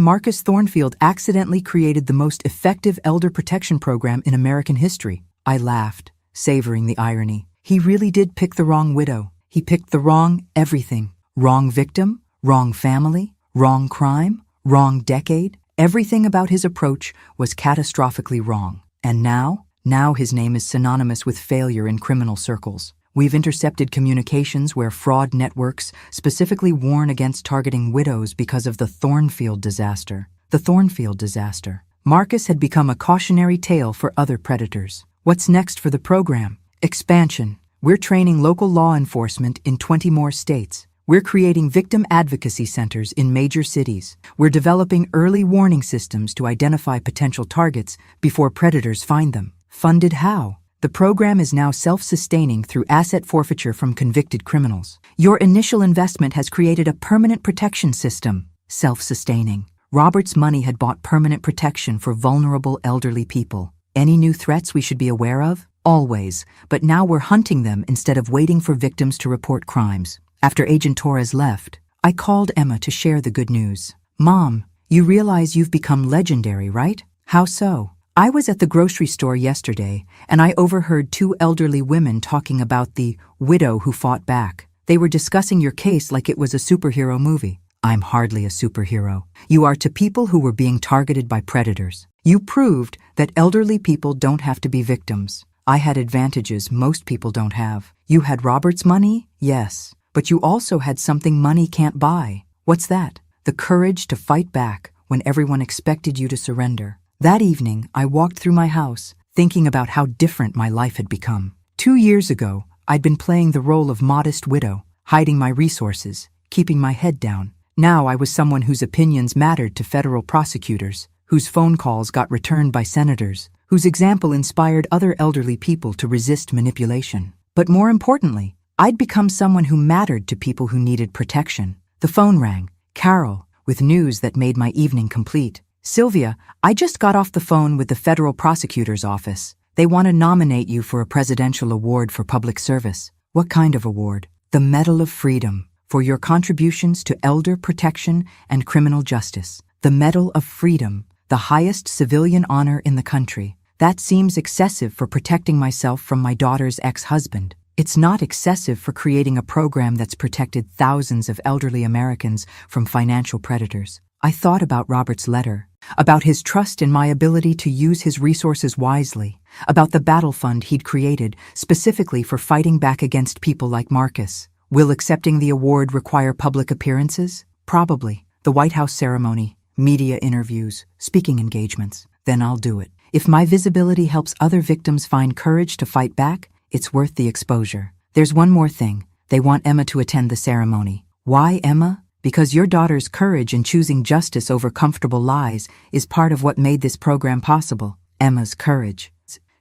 Marcus Thornfield accidentally created the most effective elder protection program in American history. I laughed, savoring the irony. He really did pick the wrong widow. He picked the wrong everything. Wrong victim, wrong family, wrong crime, wrong decade. Everything about his approach was catastrophically wrong. And now his name is synonymous with failure in criminal circles. We've intercepted communications where fraud networks specifically warn against targeting widows because of the Thornfield disaster. The Thornfield disaster. Marcus had become a cautionary tale for other predators. What's next for the program? Expansion. We're training local law enforcement in 20 more states. We're creating victim advocacy centers in major cities. We're developing early warning systems to identify potential targets before predators find them. Funded how? The program is now self-sustaining through asset forfeiture from convicted criminals. Your initial investment has created a permanent protection system. Self-sustaining. Robert's money had bought permanent protection for vulnerable elderly people. Any new threats we should be aware of? Always. But now we're hunting them instead of waiting for victims to report crimes. After Agent Torres left, I called Emma to share the good news. Mom, you realize you've become legendary, right? How so? I was at the grocery store yesterday, and I overheard 2 elderly women talking about the widow who fought back. They were discussing your case like it was a superhero movie. I'm hardly a superhero. You are to people who were being targeted by predators. You proved that elderly people don't have to be victims. I had advantages most people don't have. You had Robert's money? Yes. But you also had something money can't buy. What's that? The courage to fight back when everyone expected you to surrender. That evening, I walked through my house, thinking about how different my life had become. 2 years ago, I'd been playing the role of modest widow, hiding my resources, keeping my head down. Now I was someone whose opinions mattered to federal prosecutors, whose phone calls got returned by senators, whose example inspired other elderly people to resist manipulation. But more importantly, I'd become someone who mattered to people who needed protection. The phone rang. Carol, with news that made my evening complete. Sylvia, I just got off the phone with the federal prosecutor's office. They want to nominate you for a presidential award for public service. What kind of award? The Medal of Freedom, for your contributions to elder protection and criminal justice. The Medal of Freedom. the highest civilian honor in the country. That seems excessive for protecting myself from my daughter's ex-husband. It's not excessive for creating a program that's protected thousands of elderly Americans from financial predators. I thought about Robert's letter, about his trust in my ability to use his resources wisely, about the battle fund he'd created specifically for fighting back against people like Marcus. Will accepting the award require public appearances? Probably. The White House ceremony, media interviews, speaking engagements. Then I'll do it. If my visibility helps other victims find courage to fight back, it's worth the exposure. There's one more thing. They want Emma to attend the ceremony. Why Emma? Because your daughter's courage in choosing justice over comfortable lies is part of what made this program possible. Emma's courage.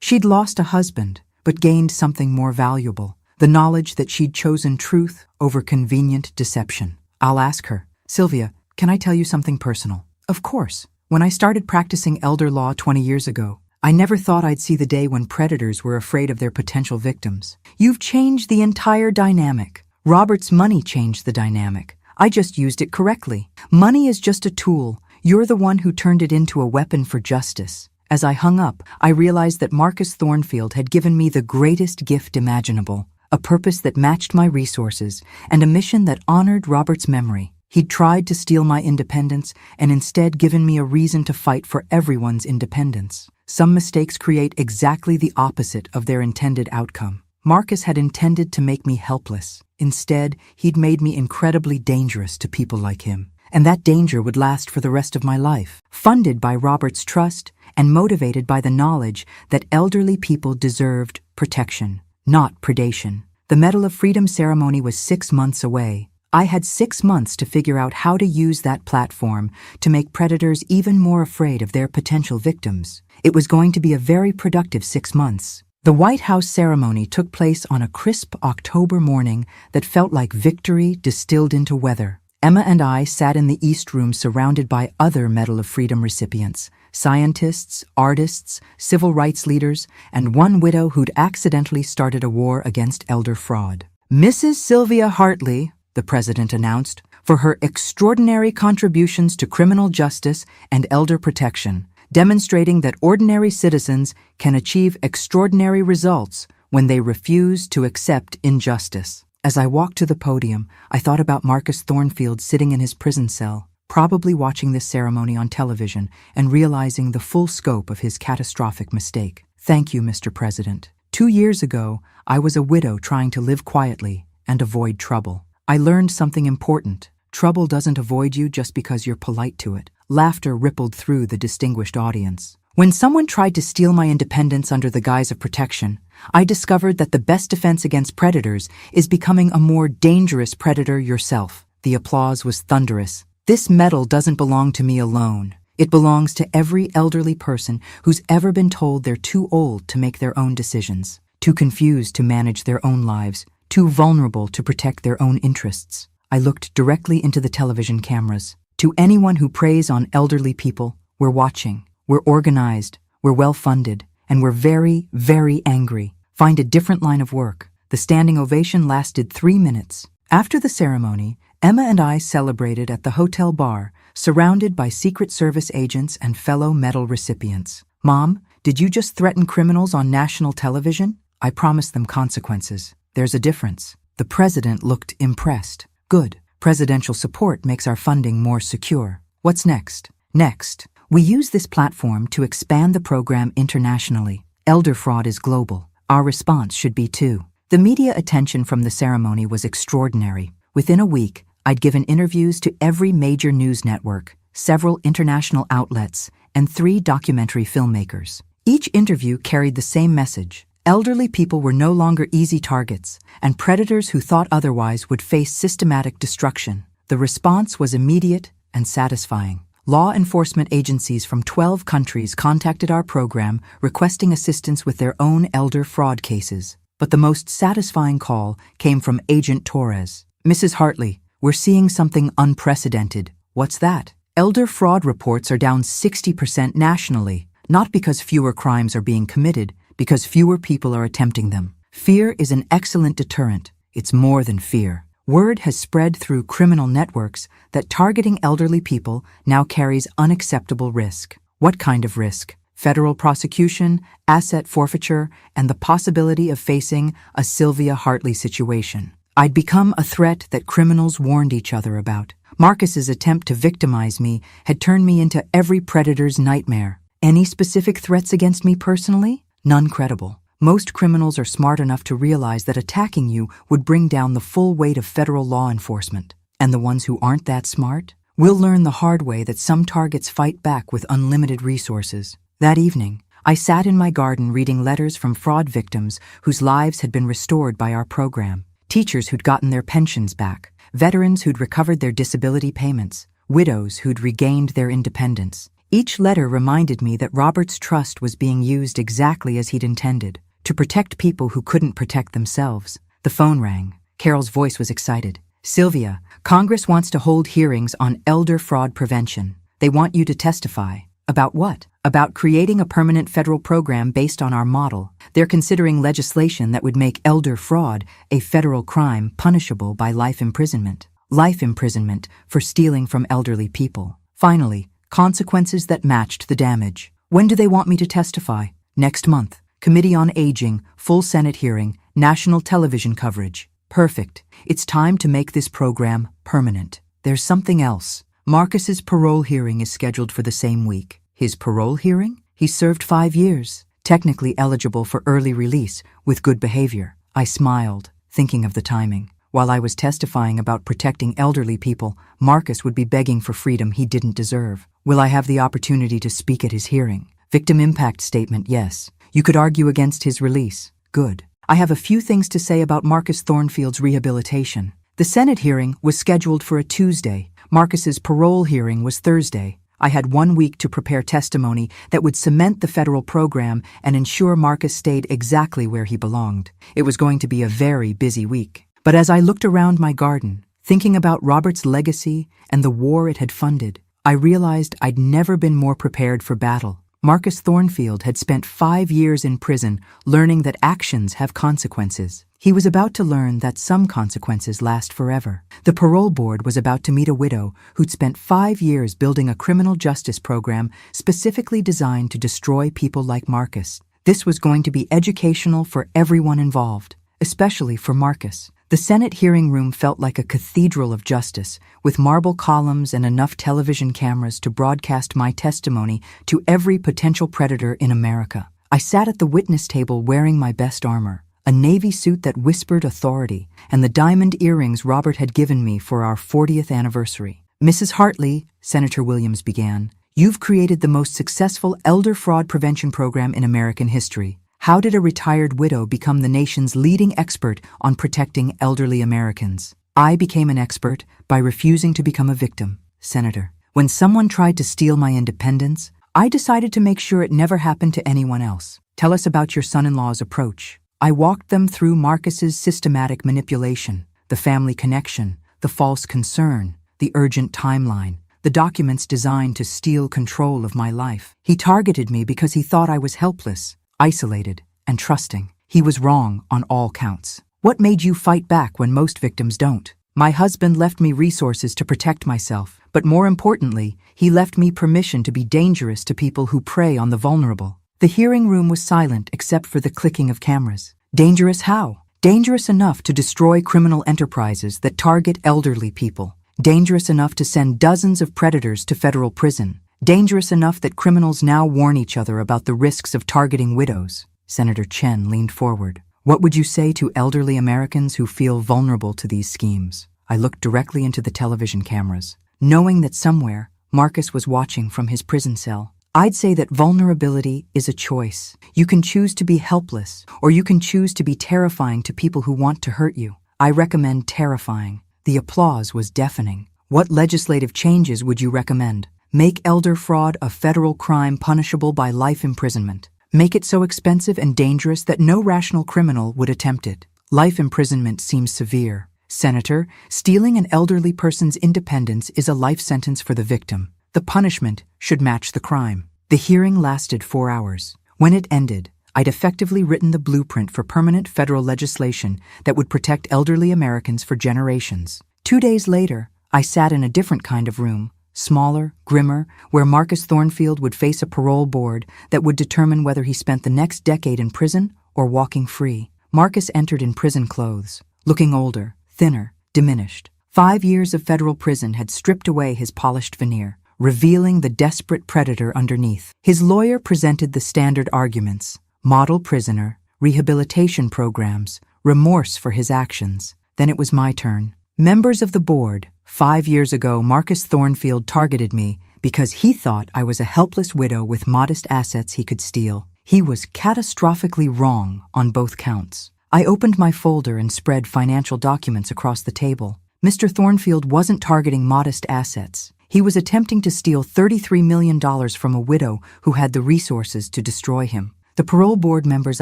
She'd lost a husband, but gained something more valuable. The knowledge that she'd chosen truth over convenient deception. I'll ask her, Sylvia, can I tell you something personal? Of course. When I started practicing elder law 20 years ago, I never thought I'd see the day when predators were afraid of their potential victims. You've changed the entire dynamic. Robert's money changed the dynamic. I just used it correctly. Money is just a tool. You're the one who turned it into a weapon for justice. As I hung up, I realized that Marcus Thornfield had given me the greatest gift imaginable, a purpose that matched my resources, and a mission that honored Robert's memory. He'd tried to steal my independence and instead given me a reason to fight for everyone's independence. Some mistakes create exactly the opposite of their intended outcome. Marcus had intended to make me helpless. Instead, he'd made me incredibly dangerous to people like him. And that danger would last for the rest of my life. Funded by Robert's trust and motivated by the knowledge that elderly people deserved protection, not predation. The Medal of Freedom ceremony was 6 months away. I had 6 months to figure out how to use that platform to make predators even more afraid of their potential victims. It was going to be a very productive 6 months. The White House ceremony took place on a crisp October morning that felt like victory distilled into weather. Emma and I sat in the East Room surrounded by other Medal of Freedom recipients, scientists, artists, civil rights leaders, and one widow who'd accidentally started a war against elder fraud. Mrs. Sylvia Hartley, the president announced, for her extraordinary contributions to criminal justice and elder protection, demonstrating that ordinary citizens can achieve extraordinary results when they refuse to accept injustice. As I walked to the podium, I thought about Marcus Thornfield sitting in his prison cell, probably watching this ceremony on television and realizing the full scope of his catastrophic mistake. Thank you, Mr. President. 2 years ago, I was a widow trying to live quietly and avoid trouble. I learned something important. Trouble doesn't avoid you just because you're polite to it. Laughter rippled through the distinguished audience. When someone tried to steal my independence under the guise of protection, I discovered that the best defense against predators is becoming a more dangerous predator yourself. The applause was thunderous. This medal doesn't belong to me alone. It belongs to every elderly person who's ever been told they're too old to make their own decisions, too confused to manage their own lives, too vulnerable to protect their own interests. I looked directly into the television cameras. To anyone who preys on elderly people, we're watching, we're organized, we're well-funded, and we're very, very angry. Find a different line of work. The standing ovation lasted 3 minutes. After the ceremony, Emma and I celebrated at the hotel bar, surrounded by Secret Service agents and fellow medal recipients. Mom, did you just threaten criminals on national television? I promised them consequences. There's a difference. The president looked impressed. Good. Presidential support makes our funding more secure. What's next? Next, we use this platform to expand the program internationally. Elder fraud is global. Our response should be too. The media attention from the ceremony was extraordinary. Within a week, I'd given interviews to every major news network, several international outlets, and 3 documentary filmmakers. Each interview carried the same message. Elderly people were no longer easy targets, and predators who thought otherwise would face systematic destruction. The response was immediate and satisfying. Law enforcement agencies from 12 countries contacted our program requesting assistance with their own elder fraud cases. But the most satisfying call came from Agent Torres. Mrs. Hartley, we're seeing something unprecedented. What's that? Elder fraud reports are down 60% nationally, not because fewer crimes are being committed, because fewer people are attempting them. Fear is an excellent deterrent. It's more than fear. Word has spread through criminal networks that targeting elderly people now carries unacceptable risk. What kind of risk? Federal prosecution, asset forfeiture, and the possibility of facing a Sylvia Hartley situation. I'd become a threat that criminals warned each other about. Marcus's attempt to victimize me had turned me into every predator's nightmare. Any specific threats against me personally? None credible. Most criminals are smart enough to realize that attacking you would bring down the full weight of federal law enforcement. And the ones who aren't that smart? We'll learn the hard way that some targets fight back with unlimited resources. That evening, I sat in my garden reading letters from fraud victims whose lives had been restored by our program. Teachers who'd gotten their pensions back, veterans who'd recovered their disability payments, widows who'd regained their independence. Each letter reminded me that Robert's trust was being used exactly as he'd intended, to protect people who couldn't protect themselves. The phone rang. Carol's voice was excited. "Sylvia, Congress wants to hold hearings on elder fraud prevention. They want you to testify." "About what?" "About creating a permanent federal program based on our model. They're considering legislation that would make elder fraud a federal crime punishable by life imprisonment. Life imprisonment for stealing from elderly people. Finally, consequences that matched the damage." "When do they want me to testify?" "Next month. Committee on Aging, full Senate hearing, national television coverage." "Perfect. It's time to make this program permanent." "There's something else. Marcus's parole hearing is scheduled for the same week." "His parole hearing? He served 5 years, technically eligible for early release with good behavior." I smiled, thinking of the timing. While I was testifying about protecting elderly people, Marcus would be begging for freedom he didn't deserve. "Will I have the opportunity to speak at his hearing?" "Victim impact statement, yes. You could argue against his release." "Good. I have a few things to say about Marcus Thornfield's rehabilitation." The Senate hearing was scheduled for a Tuesday. Marcus's parole hearing was Thursday. I had 1 week to prepare testimony that would cement the federal program and ensure Marcus stayed exactly where he belonged. It was going to be a very busy week. But as I looked around my garden, thinking about Robert's legacy and the war it had funded, I realized I'd never been more prepared for battle. Marcus Thornfield had spent 5 years in prison learning that actions have consequences. He was about to learn that some consequences last forever. The parole board was about to meet a widow who'd spent 5 years building a criminal justice program specifically designed to destroy people like Marcus. This was going to be educational for everyone involved, especially for Marcus. The Senate hearing room felt like a cathedral of justice, with marble columns and enough television cameras to broadcast my testimony to every potential predator in America. I sat at the witness table wearing my best armor, a navy suit that whispered authority, and the diamond earrings Robert had given me for our 40th anniversary. "Mrs. Hartley," Senator Williams began, "you've created the most successful elder fraud prevention program in American history. How did a retired widow become the nation's leading expert on protecting elderly Americans?" "I became an expert by refusing to become a victim, Senator. When someone tried to steal my independence, I decided to make sure it never happened to anyone else." "Tell us about your son-in-law's approach." I walked them through Marcus's systematic manipulation, the family connection, the false concern, the urgent timeline, the documents designed to steal control of my life. He targeted me because he thought I was helpless, isolated, and trusting. He was wrong on all counts. "What made you fight back when most victims don't?" "My husband left me resources to protect myself, but more importantly, he left me permission to be dangerous to people who prey on the vulnerable." The hearing room was silent except for the clicking of cameras. "Dangerous how?" "Dangerous enough to destroy criminal enterprises that target elderly people. Dangerous enough to send dozens of predators to federal prison. Dangerous enough that criminals now warn each other about the risks of targeting widows." Senator Chen leaned forward. "What would you say to elderly Americans who feel vulnerable to these schemes?" I looked directly into the television cameras, knowing that somewhere Marcus was watching from his prison cell. "I'd say that vulnerability is a choice. You can choose to be helpless, or you can choose to be terrifying to people who want to hurt you. I recommend terrifying." The applause was deafening. "What legislative changes would you recommend?" "Make elder fraud a federal crime punishable by life imprisonment. Make it so expensive and dangerous that no rational criminal would attempt it." "Life imprisonment seems severe." "Senator, stealing an elderly person's independence is a life sentence for the victim. The punishment should match the crime." The hearing lasted 4 hours. When it ended, I'd effectively written the blueprint for permanent federal legislation that would protect elderly Americans for generations. 2 days later, I sat in a different kind of room, smaller, grimmer, where Marcus Thornfield would face a parole board that would determine whether he spent the next decade in prison or walking free. Marcus entered in prison clothes, looking older, thinner, diminished. 5 years of federal prison had stripped away his polished veneer, revealing the desperate predator underneath. His lawyer presented the standard arguments: model prisoner, rehabilitation programs, remorse for his actions. Then it was my turn. Members of the board, 5 years ago, Marcus Thornfield targeted me because he thought I was a helpless widow with modest assets he could steal. He was catastrophically wrong on both counts. I opened my folder and spread financial documents across the table. Mr. Thornfield wasn't targeting modest assets. He was attempting to steal $33 million from a widow who had the resources to destroy him. The parole board members'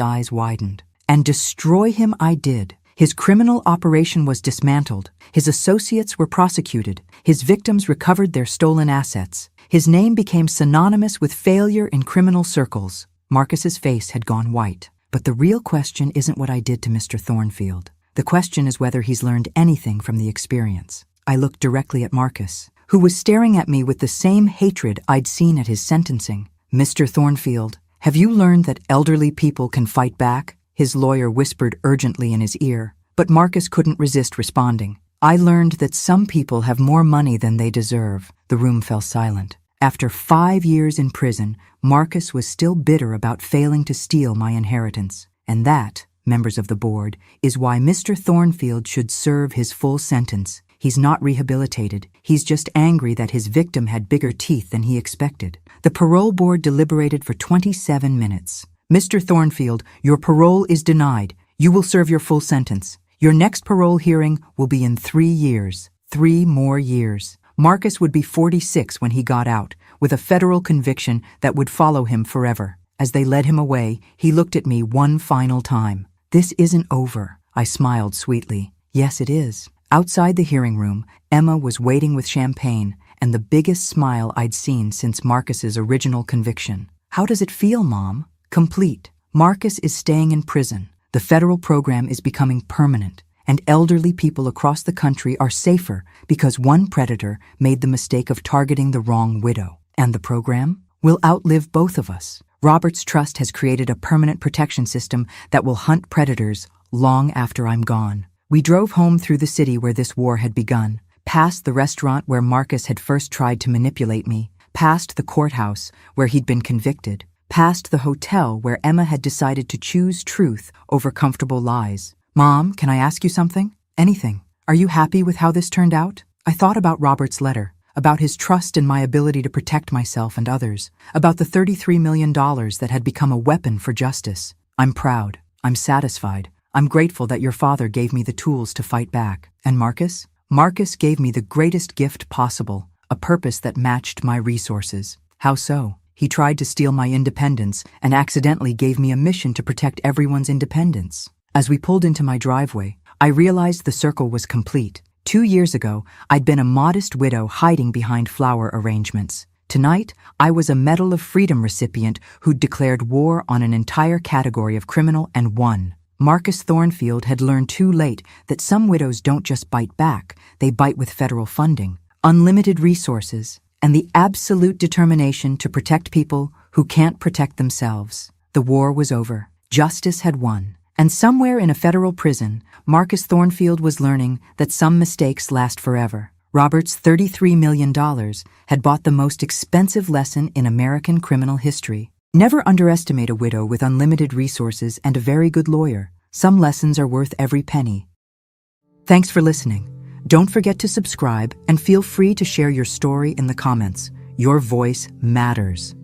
eyes widened. And destroy him I did. His criminal operation was dismantled. His associates were prosecuted. His victims recovered their stolen assets. His name became synonymous with failure in criminal circles. Marcus's face had gone white. But the real question isn't what I did to Mr. Thornfield. The question is whether he's learned anything from the experience. I looked directly at Marcus, who was staring at me with the same hatred I'd seen at his sentencing. Mr. Thornfield, have you learned that elderly people can fight back? His lawyer whispered urgently in his ear, but Marcus couldn't resist responding. I learned that some people have more money than they deserve. The room fell silent. After 5 years in prison, Marcus was still bitter about failing to steal my inheritance. And that, members of the board, is why Mr. Thornfield should serve his full sentence. He's not rehabilitated. He's just angry that his victim had bigger teeth than he expected. The parole board deliberated for 27 minutes. Mr. Thornfield, your parole is denied. You will serve your full sentence. Your next parole hearing will be in 3 years. 3 more years. Marcus would be 46 when he got out, with a federal conviction that would follow him forever. As they led him away, he looked at me one final time. This isn't over. I smiled sweetly. Yes, it is. Outside the hearing room, Emma was waiting with champagne and the biggest smile I'd seen since Marcus's original conviction. How does it feel, Mom? Complete. Marcus is staying in prison. The federal program is becoming permanent, and elderly people across the country are safer because one predator made the mistake of targeting the wrong widow. And the program will outlive both of us. Robert's Trust has created a permanent protection system that will hunt predators long after I'm gone. We drove home through the city where this war had begun, past the restaurant where Marcus had first tried to manipulate me, past the courthouse where he'd been convicted, past the hotel where Emma had decided to choose truth over comfortable lies. Mom, can I ask you something? Anything. Are you happy with how this turned out? I thought about Robert's letter, about his trust in my ability to protect myself and others, about the $33 million that had become a weapon for justice. I'm proud. I'm satisfied. I'm grateful that your father gave me the tools to fight back. And Marcus? Marcus gave me the greatest gift possible, a purpose that matched my resources. How so? He tried to steal my independence and accidentally gave me a mission to protect everyone's independence. As we pulled into my driveway, I realized the circle was complete. 2 years ago, I'd been a modest widow hiding behind flower arrangements. Tonight, I was a Medal of Freedom recipient who'd declared war on an entire category of criminal and won. Marcus Thornfield had learned too late that some widows don't just bite back, they bite with federal funding, unlimited resources, and the absolute determination to protect people who can't protect themselves. The war was over. Justice had won. And somewhere in a federal prison, Marcus Thornfield was learning that some mistakes last forever. Robert's $33 million had bought the most expensive lesson in American criminal history. Never underestimate a widow with unlimited resources and a very good lawyer. Some lessons are worth every penny. Thanks for listening. Don't forget to subscribe and feel free to share your story in the comments. Your voice matters.